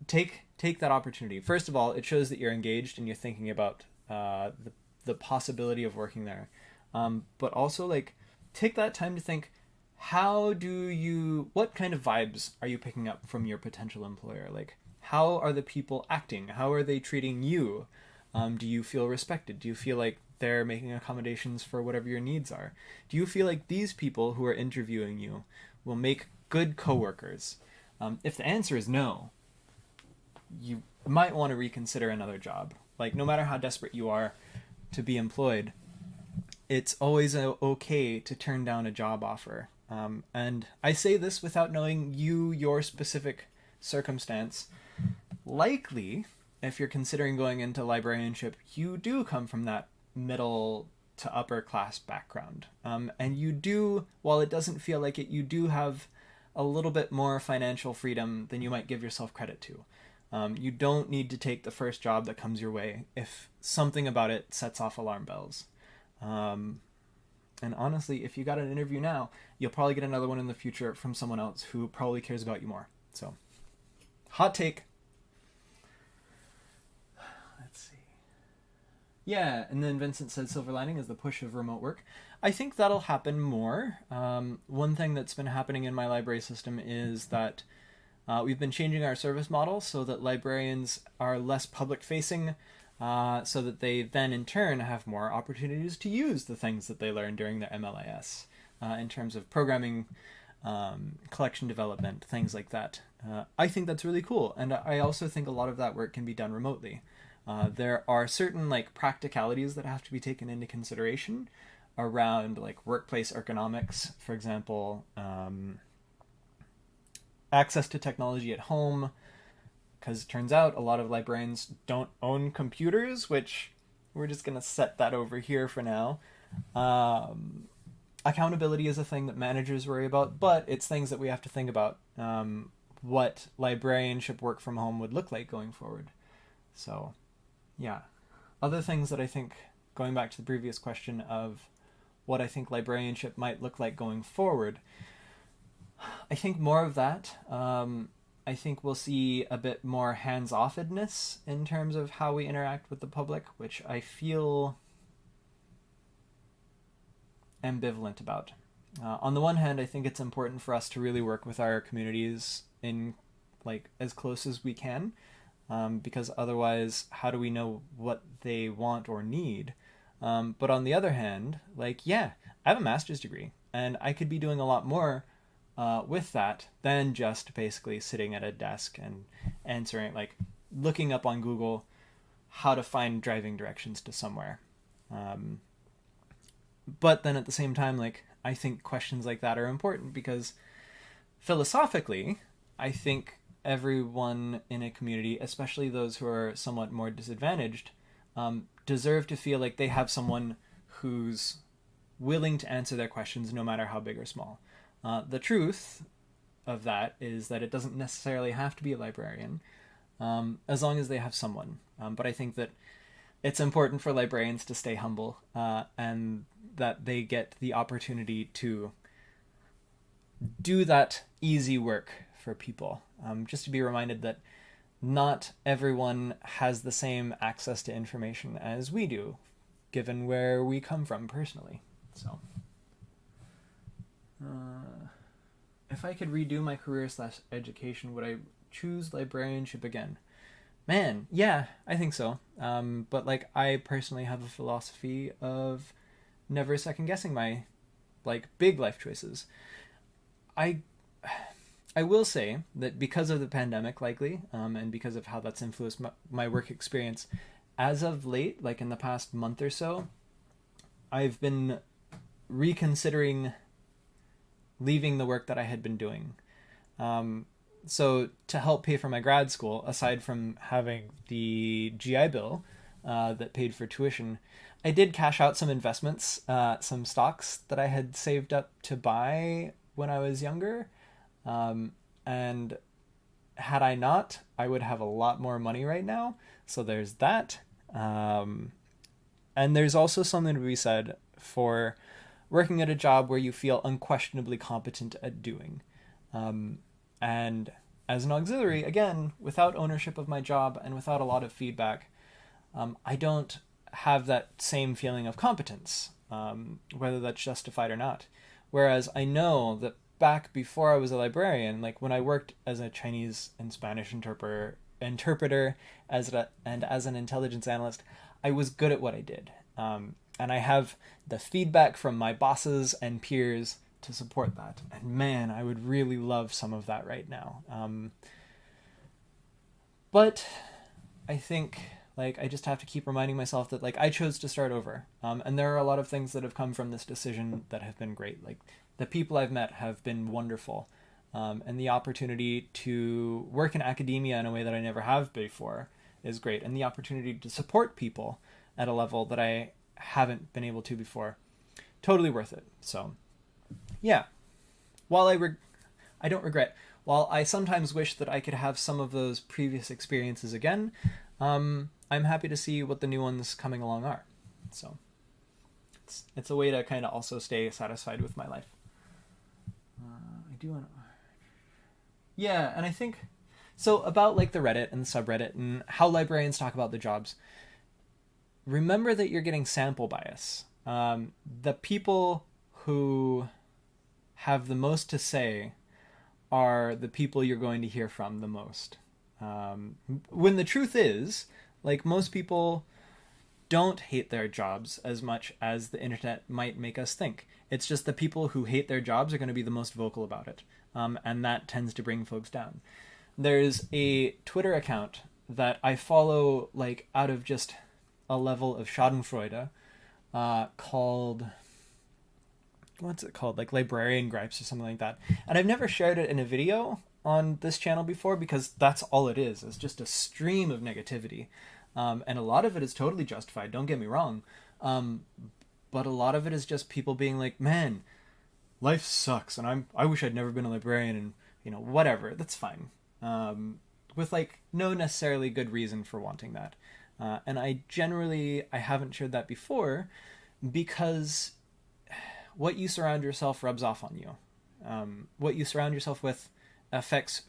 Take that opportunity. First of all, it shows that you're engaged and you're thinking about the possibility of working there. But also, like, take that time to think, what kind of vibes are you picking up from your potential employer? Like, how are the people acting? How are they treating you? Do you feel respected? Do you feel like they're making accommodations for whatever your needs are? Do you feel like these people who are interviewing you will make good coworkers? If the answer is no, you might want to reconsider another job. Like, no matter how desperate you are to be employed, it's always okay to turn down a job offer. And I say this without knowing your specific circumstance. Likely, if you're considering going into librarianship, you do come from that middle to upper class background. And you do, while it doesn't feel like it, you do have a little bit more financial freedom than you might give yourself credit to. You don't need to take the first job that comes your way if something about it sets off alarm bells. And honestly, if you got an interview now, you'll probably get another one in the future from someone else who probably cares about you more. So, hot take. Let's see. Yeah, and then Vincent said silver lining is the push of remote work. I think that'll happen more. One thing that's been happening in my library system is that we've been changing our service model so that librarians are less public-facing, so that they then in turn have more opportunities to use the things that they learned during their MLIS in terms of programming, collection development, things like that. I think that's really cool, and I also think a lot of that work can be done remotely. There are certain like practicalities that have to be taken into consideration around like workplace ergonomics, for example, access to technology at home, because it turns out a lot of librarians don't own computers, which we're just going to set that over here for now. Accountability is a thing that managers worry about, but it's things that we have to think about, what librarianship work from home would look like going forward. So, yeah. Other things that I think, going back to the previous question of what I think librarianship might look like going forward, I think more of that. I think we'll see a bit more hands-offedness in terms of how we interact with the public, which I feel ambivalent about. On the one hand, I think it's important for us to really work with our communities in like as close as we can, because otherwise, how do we know what they want or need? But on the other hand, like, yeah, I have a master's degree, and I could be doing a lot more with that than just basically sitting at a desk and answering, like, looking up on Google how to find driving directions to somewhere. But then at the same time, like, I think questions like that are important because philosophically, I think everyone in a community, especially those who are somewhat more disadvantaged, deserve to feel like they have someone who's willing to answer their questions no matter how big or small. The truth of that is that it doesn't necessarily have to be a librarian, as long as they have someone. But I think that it's important for librarians to stay humble, and that they get the opportunity to do that easy work for people. Just to be reminded that not everyone has the same access to information as we do, given where we come from personally. So, if I could redo my career/education, would I choose librarianship again? Man, yeah, I think so. But like, I personally have a philosophy of never second guessing my like big life choices. I will say that because of the pandemic, likely, and because of how that's influenced my work experience, as of late, like in the past month or so, I've been reconsidering leaving the work that I had been doing. So to help pay for my grad school, aside from having the GI Bill that paid for tuition, I did cash out some investments, some stocks that I had saved up to buy when I was younger. And had I not, I would have a lot more money right now. So there's that. And there's also something to be said for working at a job where you feel unquestionably competent at doing. And as an auxiliary, again, without ownership of my job and without a lot of feedback, I don't have that same feeling of competence, whether that's justified or not. Whereas I know that back before I was a librarian, like when I worked as a Chinese and Spanish interpreter and as an intelligence analyst, I was good at what I did. And I have the feedback from my bosses and peers to support that. And man, I would really love some of that right now. But I think like I just have to keep reminding myself that like I chose to start over. And there are a lot of things that have come from this decision that have been great. Like the people I've met have been wonderful. And the opportunity to work in academia in a way that I never have before is great. And the opportunity to support people at a level that I haven't been able to before, totally worth it. So yeah, while I don't regret, while I sometimes wish that I could have some of those previous experiences again, I'm happy to see what the new ones coming along are. So it's a way to kind of also stay satisfied with my life. I do want to... Yeah, and I think... So about like the Reddit and the subreddit and how librarians talk about the jobs, remember that you're getting sample bias. The people who have the most to say are the people you're going to hear from the most. When the truth is, like, most people don't hate their jobs as much as the internet might make us think. It's just the people who hate their jobs are going to be the most vocal about it. And that tends to bring folks down. There's a Twitter account that I follow, like, out of just a level of schadenfreude, called... what's it called? Like Librarian Gripes or something like that. And I've never shared it in a video on this channel before because that's all it is. It's just a stream of negativity. And a lot of it is totally justified, don't get me wrong. But a lot of it is just people being like, man, life sucks and I wish I'd never been a librarian, and, you know, whatever, that's fine. With like no necessarily good reason for wanting that. And I haven't shared that before because what you surround yourself rubs off on you. What you surround yourself with affects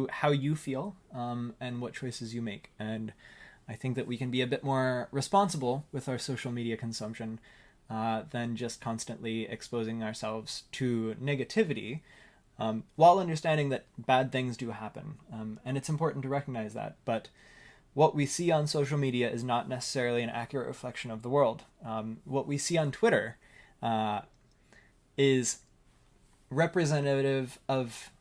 how you feel, and what choices you make. And I think that we can be a bit more responsible with our social media consumption, than just constantly exposing ourselves to negativity, while understanding that bad things do happen. And it's important to recognize that. But what we see on social media is not necessarily an accurate reflection of the world. What we see on Twitter is representative of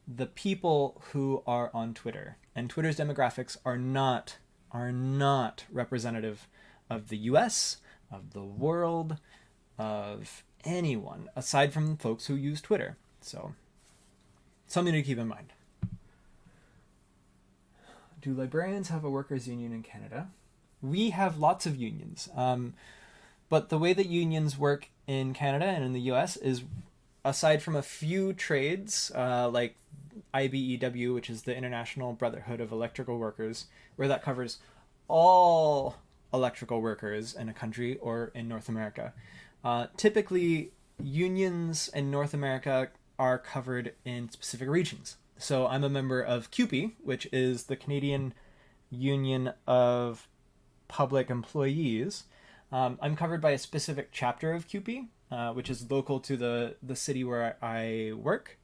the people who are on Twitter. And Twitter's demographics are not representative of the US, of the world, of anyone, aside from folks who use Twitter. So, something to keep in mind. Do librarians have a workers' union in Canada? We have lots of unions. But the way that unions work in Canada and in the US is, aside from a few trades, like IBEW, which is the International Brotherhood of Electrical Workers, where that covers all electrical workers in a country or in North America. Typically, unions in North America are covered in specific regions. So I'm a member of CUPE, which is the Canadian Union of Public Employees. I'm covered by a specific chapter of CUPE, which is local to the city where I work.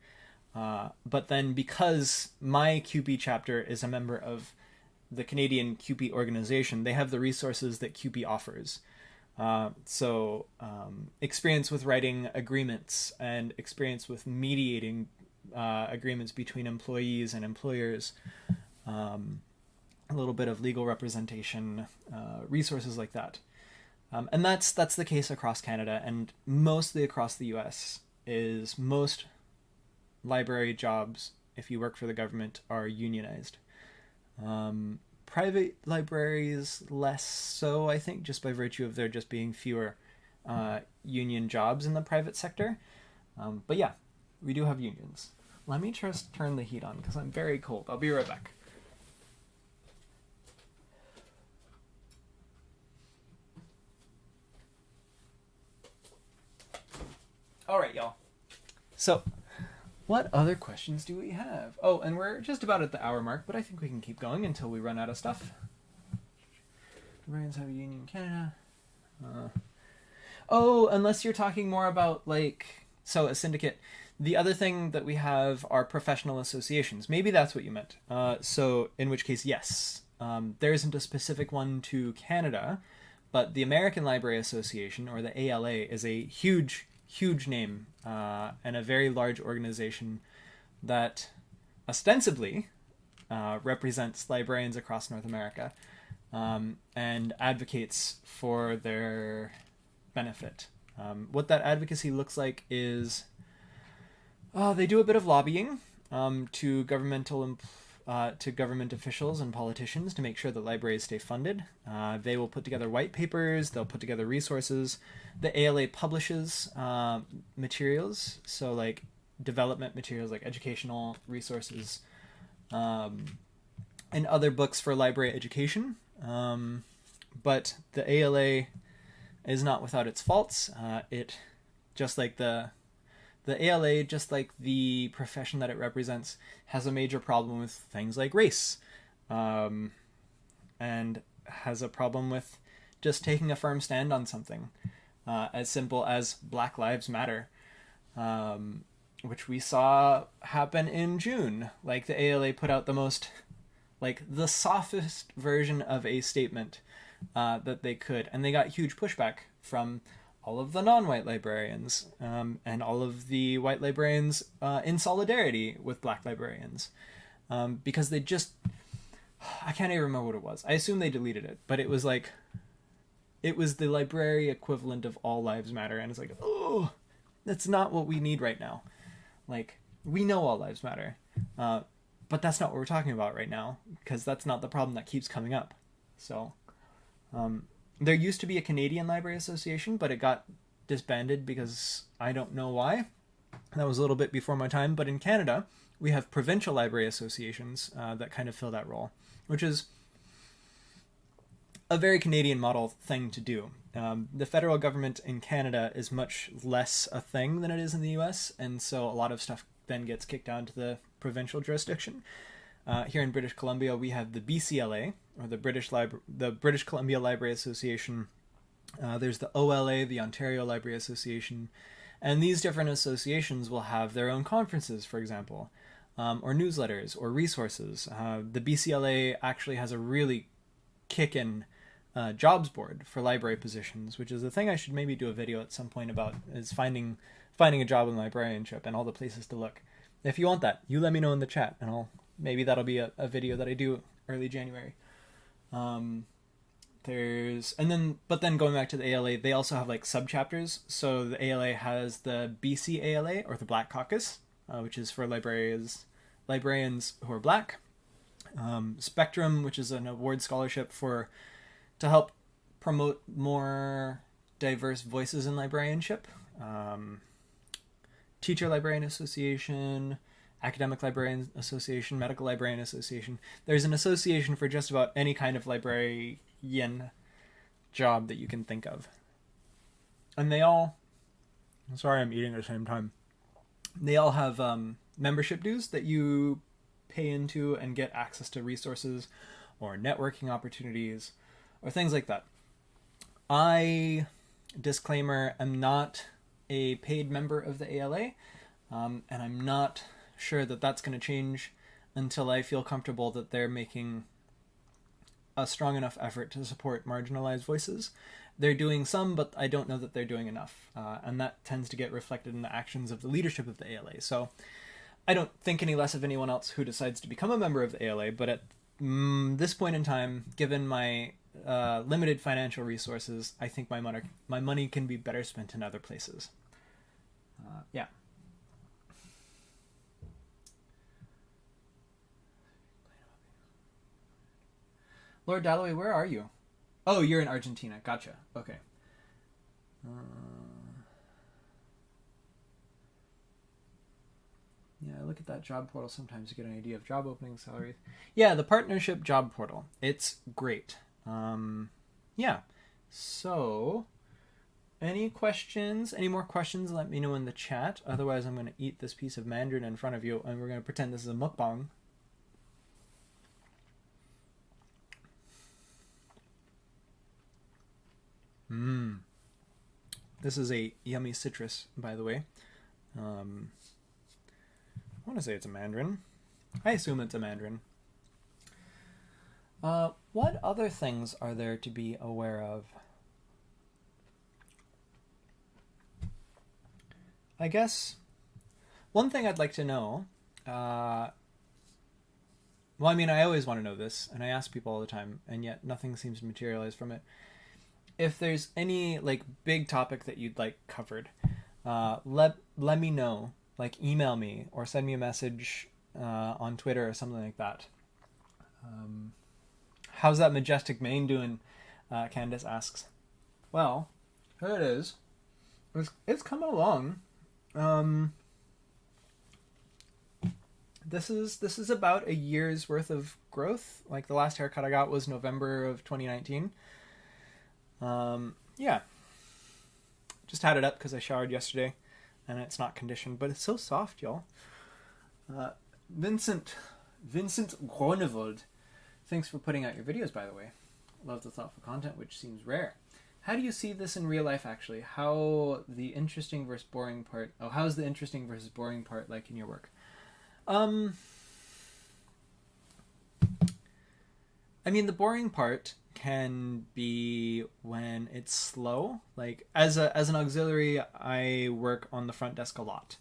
But then because my CUPE chapter is a member of the Canadian CUPE organization, they have the resources that CUPE offers. So experience with writing agreements and experience with mediating agreements between employees and employers, a little bit of legal representation, resources like that. And that's the case across Canada and mostly across the US. Is most library jobs, if you work for the government, are unionized. Private libraries less so, I think, just by virtue of there just being fewer union jobs in the private sector. But yeah, we do have unions. Let me just turn the heat on because I'm very cold. I'll be right back. All right, y'all. So, what other questions do we have? Oh, and we're just about at the hour mark, but I think we can keep going until we run out of stuff. Librarians have a union in Canada. Oh, unless you're talking more about, like, so a syndicate. The other thing that we have are professional associations. Maybe that's what you meant. So, in which case, yes. There isn't a specific one to Canada, but the American Library Association, or the ALA, is a huge name and a very large organization that ostensibly represents librarians across North America and advocates for their benefit. What that advocacy looks like is they do a bit of lobbying to government officials and politicians to make sure that libraries stay funded. They will put together white papers, they'll put together resources. The ALA publishes materials, so like development materials like educational resources and other books for library education. But the ALA is not without its faults. It, just like the ALA, just like the profession that it represents, has a major problem with things like race, and has a problem with just taking a firm stand on something as simple as Black Lives Matter, which we saw happen in June. Like, the ALA put out the softest version of a statement that they could, and they got huge pushback from all of the non-white librarians and all of the white librarians in solidarity with Black librarians, because they just, I can't even remember what it was. I assume they deleted it, but it was like, it was the library equivalent of All Lives Matter, and it's like, oh, that's not what we need right now. Like, we know all lives matter, but that's not what we're talking about right now, because that's not the problem that keeps coming up. So, there used to be a Canadian Library Association, but it got disbanded because I don't know why. That was a little bit before my time, but in Canada, we have provincial library associations that kind of fill that role, which is a very Canadian model thing to do. The federal government in Canada is much less a thing than it is in the US, and so a lot of stuff then gets kicked down to the provincial jurisdiction. Here in British Columbia, we have the BCLA, or the British Columbia Library Association, There's the OLA, the Ontario Library Association, and these different associations will have their own conferences, for example, or newsletters or resources. The BCLA actually has a really kickin' jobs board for library positions, which is a thing I should maybe do a video at some point about, is finding a job in librarianship and all the places to look. If you want that, you let me know in the chat, and maybe that'll be a video that I do early January. But then going back to the ALA, they also have like sub-chapters. So the ALA has the BC ALA, or the Black Caucus, which is for librarians who are black. Spectrum, which is an award scholarship to help promote more diverse voices in librarianship. Teacher Librarian Association, Academic Librarian Association, Medical Librarian Association. There's an association for just about any kind of librarian job that you can think of. And they all... Sorry, I'm eating at the same time. They all have membership dues that you pay into and get access to resources or networking opportunities or things like that. I, disclaimer, am not a paid member of the ALA, and I'm not sure that that's going to change until I feel comfortable that they're making a strong enough effort to support marginalized voices. They're doing some, but I don't know that they're doing enough, and that tends to get reflected in the actions of the leadership of the ALA. So I don't think any less of anyone else who decides to become a member of the ALA, but at this point in time, given my limited financial resources, I think my money can be better spent in other places. Yeah. Lord Dalloway, where are you? Oh, you're in Argentina. Gotcha. Okay. Yeah, I look at that job portal sometimes to get an idea of job openings, salaries. Yeah, the partnership job portal. It's great. Yeah. So, any questions? Any more questions? Let me know in the chat. Otherwise, I'm going to eat this piece of mandarin in front of you, and we're going to pretend this is a mukbang. This is a yummy citrus, by the way. I want to say it's a mandarin. I assume it's a mandarin. What other things are there to be aware of? I guess one thing I'd like to know, well, I mean, I always want to know this, and I ask people all the time, and yet nothing seems to materialize from it. If there's any like big topic that you'd like covered, let me know. Like email me or send me a message on Twitter or something like that. How's that majestic mane doing? Candace asks. Well, here it is. It's coming along. This is about a year's worth of growth. Like the last haircut I got was November of 2019. Yeah. Just had it up because I showered yesterday and it's not conditioned, but it's so soft, y'all. Vincent Groenevold, thanks for putting out your videos, by the way. Love the thoughtful content, which seems rare. How do you see this in real life, actually? How's the interesting versus boring part like in your work? I mean, the boring part can be when it's slow. Like as an auxiliary, I work on the front desk a lot,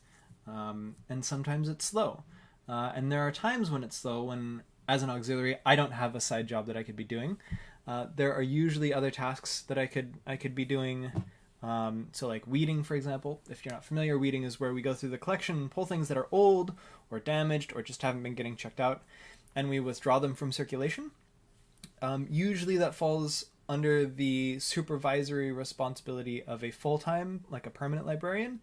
and sometimes it's slow. And there are times when it's slow when, as an auxiliary, I don't have a side job that I could be doing. There are usually other tasks that I could be doing. So like weeding, for example. If you're not familiar, weeding is where we go through the collection and pull things that are old or damaged or just haven't been getting checked out, and we withdraw them from circulation. Usually that falls under the supervisory responsibility of a full-time, like a permanent librarian.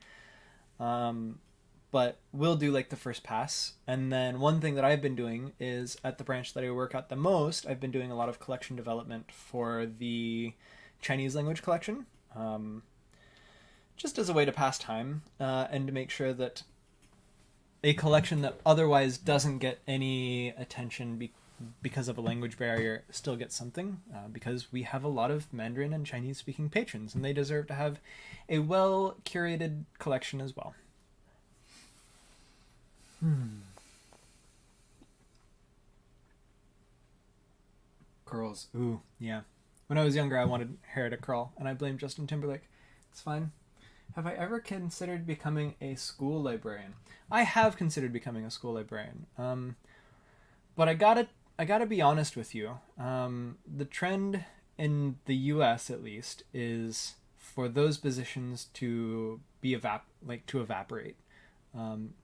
But we'll do like the first pass. And then one thing that I've been doing is, at the branch that I work at the most, I've been doing a lot of collection development for the Chinese language collection. Just as a way to pass time, and to make sure that a collection that otherwise doesn't get any attention because of a language barrier, still get something, because we have a lot of Mandarin and Chinese speaking patrons, and they deserve to have a well curated collection as well. Curls. Ooh, yeah. When I was younger, I wanted hair to curl, and I blamed Justin Timberlake. It's fine. Have I ever considered becoming a school librarian? I have considered becoming a school librarian. But I gotta be honest with you. The trend in the U.S. at least is for those positions to be evaporate.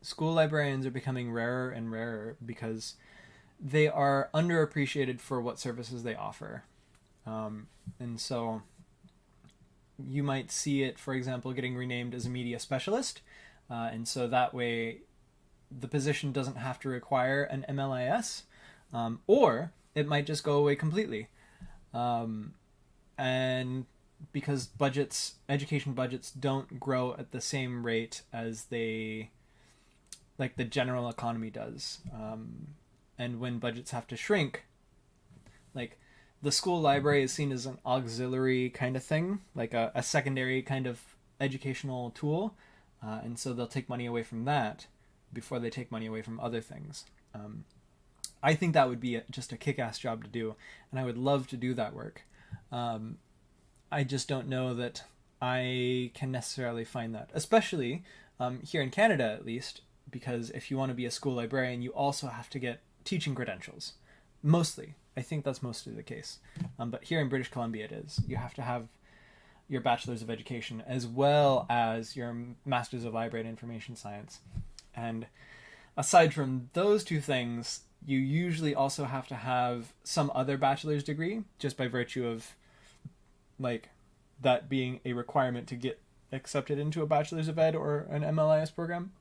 School librarians are becoming rarer and rarer because they are underappreciated for what services they offer. And so you might see it, for example, getting renamed as a media specialist. And so that way the position doesn't have to require an MLIS, or it might just go away completely. And because education budgets don't grow at the same rate as the general economy does. And when budgets have to shrink, like the school library is seen as an auxiliary kind of thing, like a secondary kind of educational tool. And so they'll take money away from that before they take money away from other things. I think that would be just a kick-ass job to do, and I would love to do that work. I just don't know that I can necessarily find that, especially here in Canada at least, because if you want to be a school librarian, you also have to get teaching credentials. Mostly. I think that's mostly the case. But here in British Columbia it is. You have to have your Bachelor's of Education as well as your Master's of Library and Information Science. And aside from those two things, you usually also have to have some other bachelor's degree, just by virtue of like that being a requirement to get accepted into a Bachelor's of Ed or an MLIS program.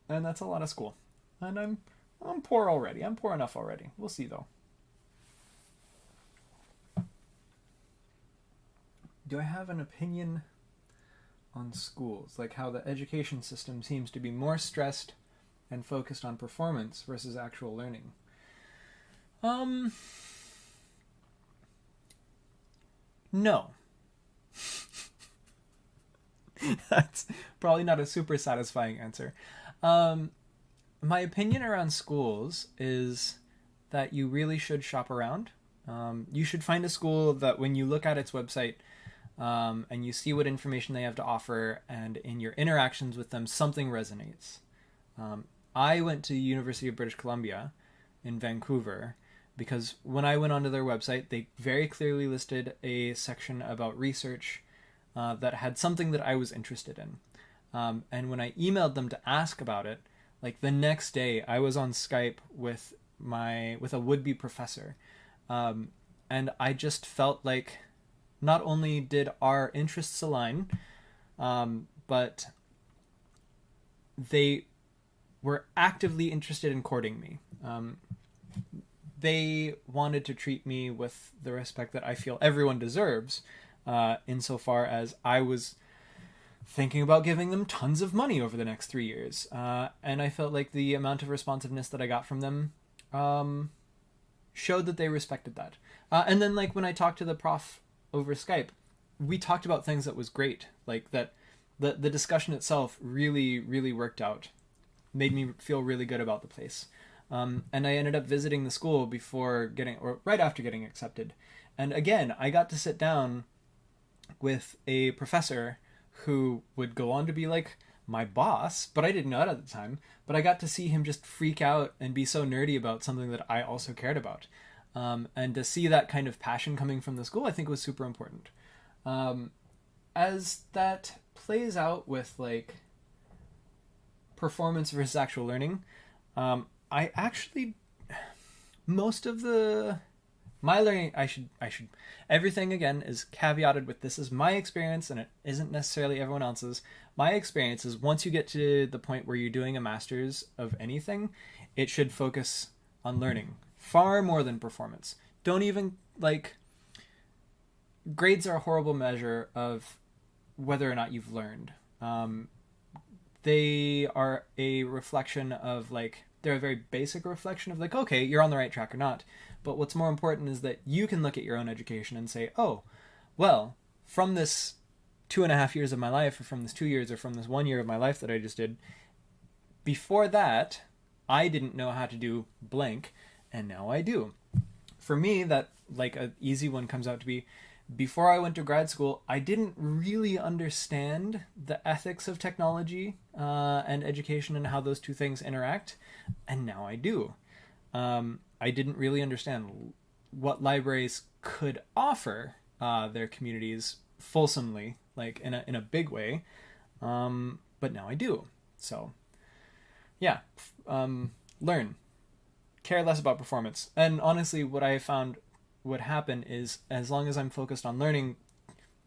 And that's a lot of school. And I'm poor already. I'm poor enough already. We'll see though. Do I have an opinion on schools? Like how the education system seems to be more stressed and focused on performance versus actual learning? No. That's probably not a super satisfying answer. My opinion around schools is that you really should shop around. You should find a school that when you look at its website, and you see what information they have to offer, and in your interactions with them, something resonates. I went to the University of British Columbia in Vancouver because when I went onto their website, they very clearly listed a section about research that had something that I was interested in. And when I emailed them to ask about it, like the next day, I was on Skype with a would-be professor, and I just felt like not only did our interests align, but they were actively interested in courting me. They wanted to treat me with the respect that I feel everyone deserves, insofar as I was thinking about giving them tons of money over the next 3 years. And I felt like the amount of responsiveness that I got from them showed that they respected that. And then like when I talked to the prof over Skype, we talked about things that was great. Like that the discussion itself really, really worked out. Made me feel really good about the place. And I ended up visiting the school right after getting accepted. And again, I got to sit down with a professor who would go on to be like my boss, but I didn't know it at the time. But I got to see him just freak out and be so nerdy about something that I also cared about. And to see that kind of passion coming from the school, I think was super important. As that plays out with like performance versus actual learning, I actually, most of my learning, I should, everything again is caveated with this is my experience and it isn't necessarily everyone else's. My experience is once you get to the point where you're doing a master's of anything, it should focus on learning far more than performance. Don't even grades are a horrible measure of whether or not you've learned. They are a reflection of like they're a very basic reflection of like, okay, you're on the right track or not. But what's more important is that you can look at your own education and say, oh, well, from this 2.5 years of my life, or from this 2 years, or from this 1 year of my life that I just did, before that, I didn't know how to do blank, and now I do. For me, that like an easy one comes out to be, before I went to grad school, I didn't really understand the ethics of technology and education and how those two things interact, and now I do. I didn't really understand what libraries could offer their communities fulsomely, like in a big way, but now I do. So, yeah, learn, care less about performance, and honestly, what I found would happen is, as long as I'm focused on learning,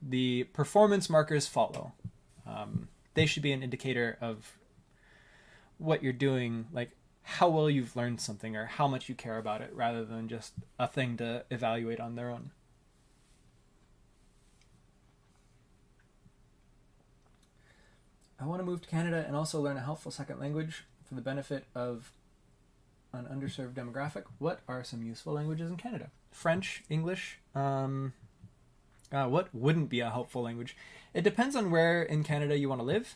the performance markers follow. They should be an indicator of what you're doing, like how well you've learned something or how much you care about it, rather than just a thing to evaluate on their own. I want to move to Canada and also learn a helpful second language for the benefit of an underserved demographic. What are some useful languages in Canada? French, English. What wouldn't be a helpful language? It depends on where in Canada you want to live.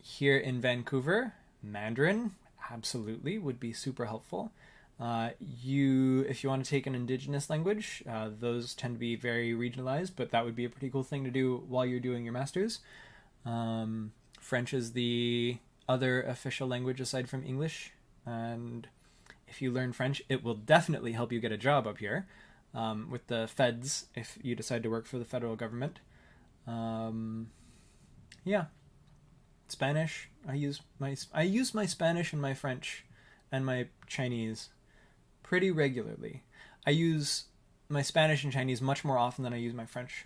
Here in Vancouver, Mandarin absolutely would be super helpful. If you want to take an Indigenous language, those tend to be very regionalized, but that would be a pretty cool thing to do while you're doing your master's. French is the other official language aside from English, and if you learn French, it will definitely help you get a job up here with the feds if you decide to work for the federal government. Yeah. Spanish. I use my Spanish and my French and my Chinese pretty regularly. I use my Spanish and Chinese much more often than I use my French.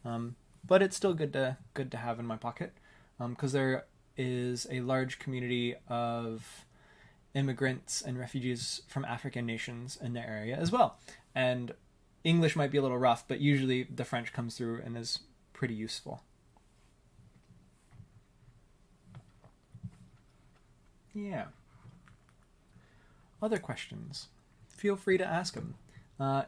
But it's still good to have in my pocket, because there is a large community of immigrants and refugees from African nations in the area as well. And English might be a little rough, but usually the French comes through and is pretty useful. Yeah. Other questions? Feel free to ask them.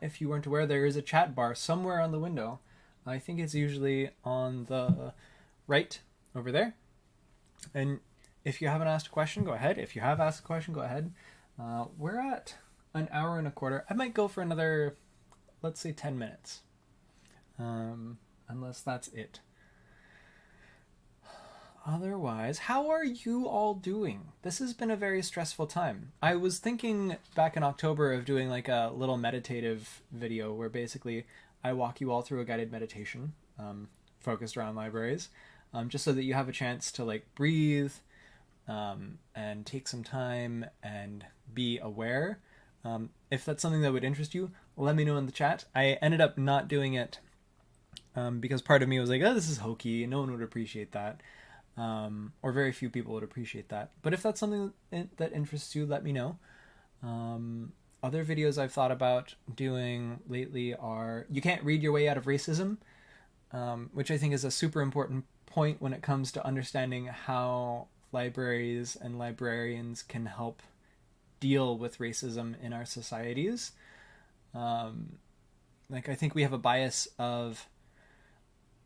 If you weren't aware, there is a chat bar somewhere on the window. I think it's usually on the right over there. And if you haven't asked a question, go ahead. If you have asked a question, go ahead. We're at an hour and a quarter. I might go for another, let's say 10 minutes. Unless that's it. Otherwise, how are you all doing? This has been a very stressful time. I was thinking back in October of doing like a little meditative video where basically I walk you all through a guided meditation focused around libraries, just so that you have a chance to like breathe and take some time and be aware. If that's something that would interest you, let me know in the chat. I ended up not doing it because part of me was like, oh, this is hokey. No one would appreciate that. Or very few people would appreciate that. But if that's something that interests you, let me know. Other videos I've thought about doing lately are You Can't Read Your Way Out of Racism, which I think is a super important point when it comes to understanding how libraries and librarians can help deal with racism in our societies. Like, I think we have a bias of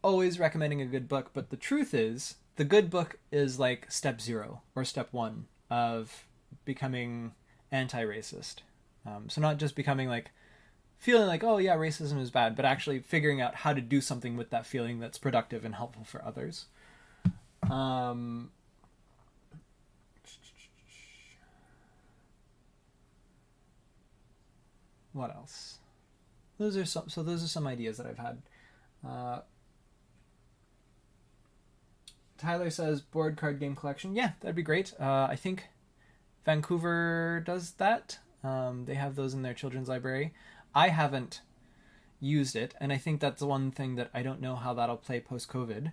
always recommending a good book, but the truth is, the good book is like step 0 or step 1 of becoming anti-racist. So not just becoming like, feeling like, oh yeah, racism is bad, but actually figuring out how to do something with that feeling that's productive and helpful for others. What else? Those are some ideas that I've had. Tyler says board card game collection. Yeah, that'd be great. I think Vancouver does that. They have those in their children's library. I haven't used it, and I think that's one thing that I don't know how that'll play post-COVID,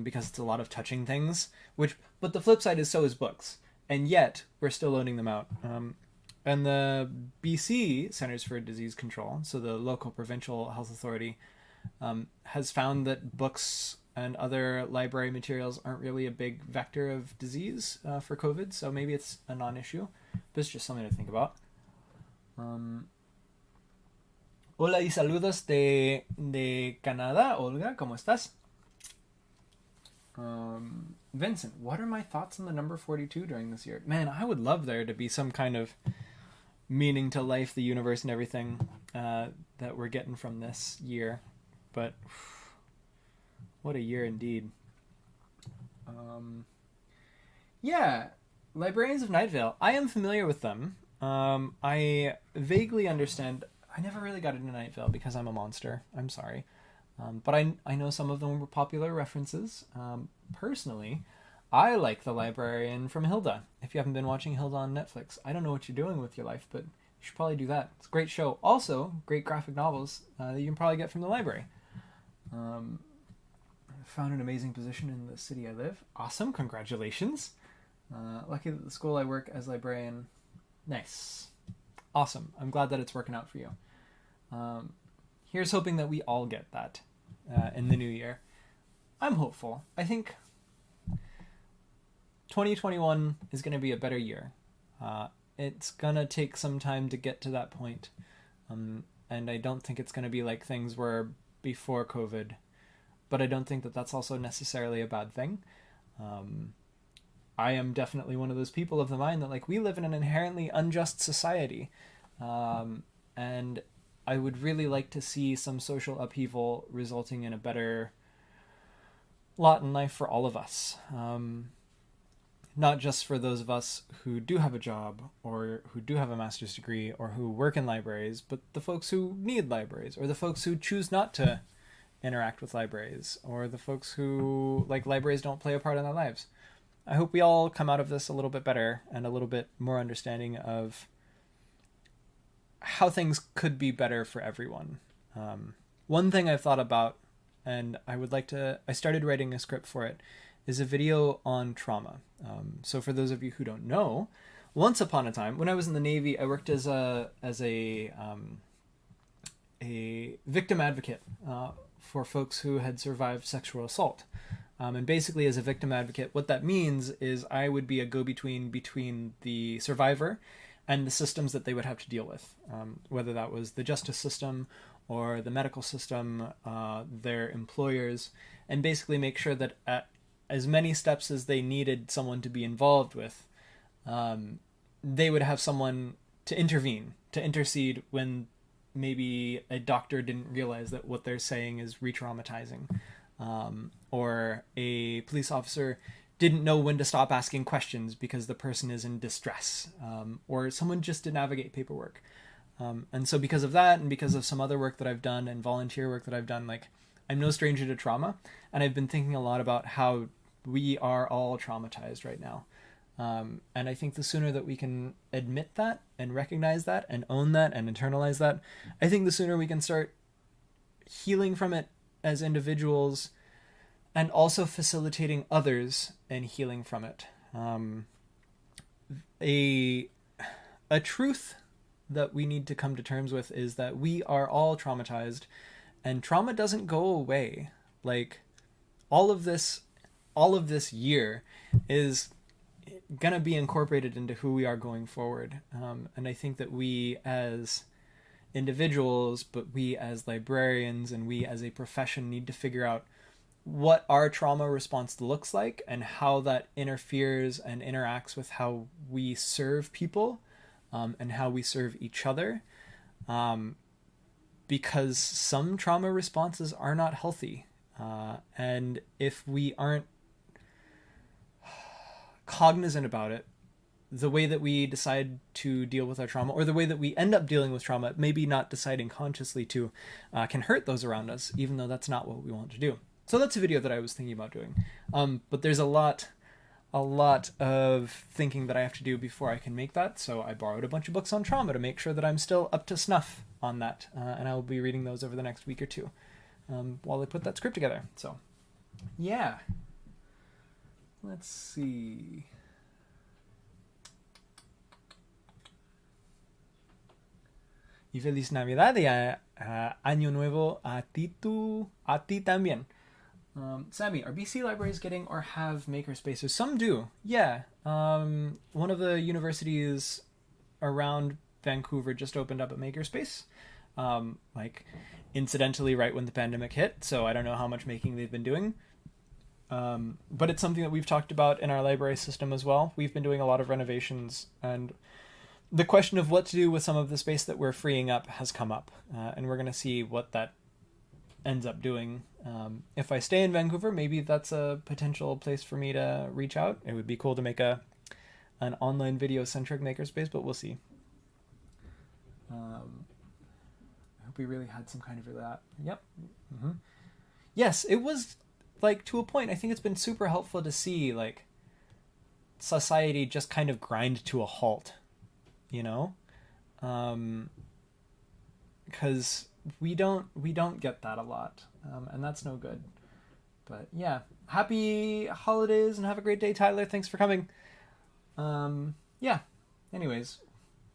because it's a lot of touching things. But the flip side is so is books, and yet we're still loaning them out. And the BC Centers for Disease Control, so the local provincial health authority, has found that books and other library materials aren't really a big vector of disease for COVID, so maybe it's a non-issue. But it's just something to think about. Hola y saludos de Canadá, Olga, ¿cómo estás? Vincent, what are my thoughts on the number 42 during this year? Man, I would love there to be some kind of meaning to life, the universe, and everything that we're getting from this year. But what a year indeed. Yeah, Librarians of Night Vale. I am familiar with them. I vaguely understand. I never really got into Night Vale because I'm a monster. I'm sorry. But I know some of them were popular references. Personally, I like the Librarian from Hilda. If you haven't been watching Hilda on Netflix, I don't know what you're doing with your life, but you should probably do that. It's a great show. Also, great graphic novels that you can probably get from the library. Found an amazing position in the city I live. Awesome, congratulations. Lucky that the school I work as librarian. Nice. Awesome. I'm glad that it's working out for you. Here's hoping that we all get that in the new year. I'm hopeful. I think 2021 is going to be a better year. It's going to take some time to get to that point. And I don't think it's going to be like things were before COVID. But I don't think that that's also necessarily a bad thing. I am definitely one of those people of the mind that, like, we live in an inherently unjust society. And I would really like to see some social upheaval resulting in a better lot in life for all of us. Not just for those of us who do have a job or who do have a master's degree or who work in libraries, but the folks who need libraries or the folks who choose not to interact with libraries or the folks who, like, libraries don't play a part in their lives. I hope we all come out of this a little bit better and a little bit more understanding of how things could be better for everyone. One thing I've thought about, and I started writing a script for it, is a video on trauma. So for those of you who don't know, once upon a time, when I was in the Navy, I worked as a victim advocate for folks who had survived sexual assault. And basically, as a victim advocate, what that means is I would be a go-between between the survivor and the systems that they would have to deal with, whether that was the justice system or the medical system, their employers, and basically make sure that at as many steps as they needed someone to be involved with, they would have someone to intervene, to intercede when maybe a doctor didn't realize that what they're saying is re-traumatizing, or a police officer didn't know when to stop asking questions because the person is in distress, or someone just to navigate paperwork. And so because of that, and because of some other work that I've done and volunteer work that I've done, like, I'm no stranger to trauma, and I've been thinking a lot about how we are all traumatized right now. And I think the sooner that we can admit that and recognize that and own that and internalize that, I think the sooner we can start healing from it as individuals and also facilitating others and healing from it. A truth that we need to come to terms with is that we are all traumatized, and trauma doesn't go away. Like, all of this year is gonna be incorporated into who we are going forward. And I think that we as individuals, but we as librarians and we as a profession need to figure out what our trauma response looks like and how that interferes and interacts with how we serve people, and how we serve each other. Because some trauma responses are not healthy. And if we aren't cognizant about it, the way that we decide to deal with our trauma, or the way that we end up dealing with trauma, maybe not deciding consciously to, can hurt those around us, even though that's not what we want to do. So that's a video that I was thinking about doing. But there's a lot of thinking that I have to do before I can make that. So I borrowed a bunch of books on trauma to make sure that I'm still up to snuff on that. And I will be reading those over the next week or two, while I put that script together. So, yeah. Let's see. Y feliz Navidad y Año Nuevo a ti también. Sammy, are BC libraries getting or have makerspaces? Some do, yeah. One of the universities around Vancouver just opened up a makerspace, like incidentally right when the pandemic hit, so I don't know how much making they've been doing. But it's something that we've talked about in our library system as well. We've been doing a lot of renovations, and the question of what to do with some of the space that we're freeing up has come up, and we're going to see what that ends up doing. If I stay in Vancouver, maybe that's a potential place for me to reach out. It would be cool to make an online video-centric makerspace, but we'll see. I hope we really had some kind of that. Yep. Mm-hmm. Yes, it was, like, to a point. I think it's been super helpful to see, like, society just kind of grind to a halt, you know? Because we don't get that a lot, and that's no good. But yeah, happy holidays and have a great day, Tyler. Thanks for coming. Yeah, anyways,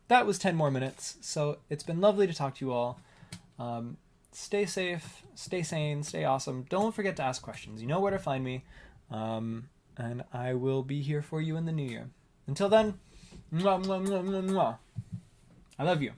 that was 10 more minutes, so it's been lovely to talk to you all. Stay safe, stay sane, stay awesome. Don't forget to ask questions. You know where to find me, and I will be here for you in the new year. Until then, mwah, mwah, mwah, mwah, mwah. I love you.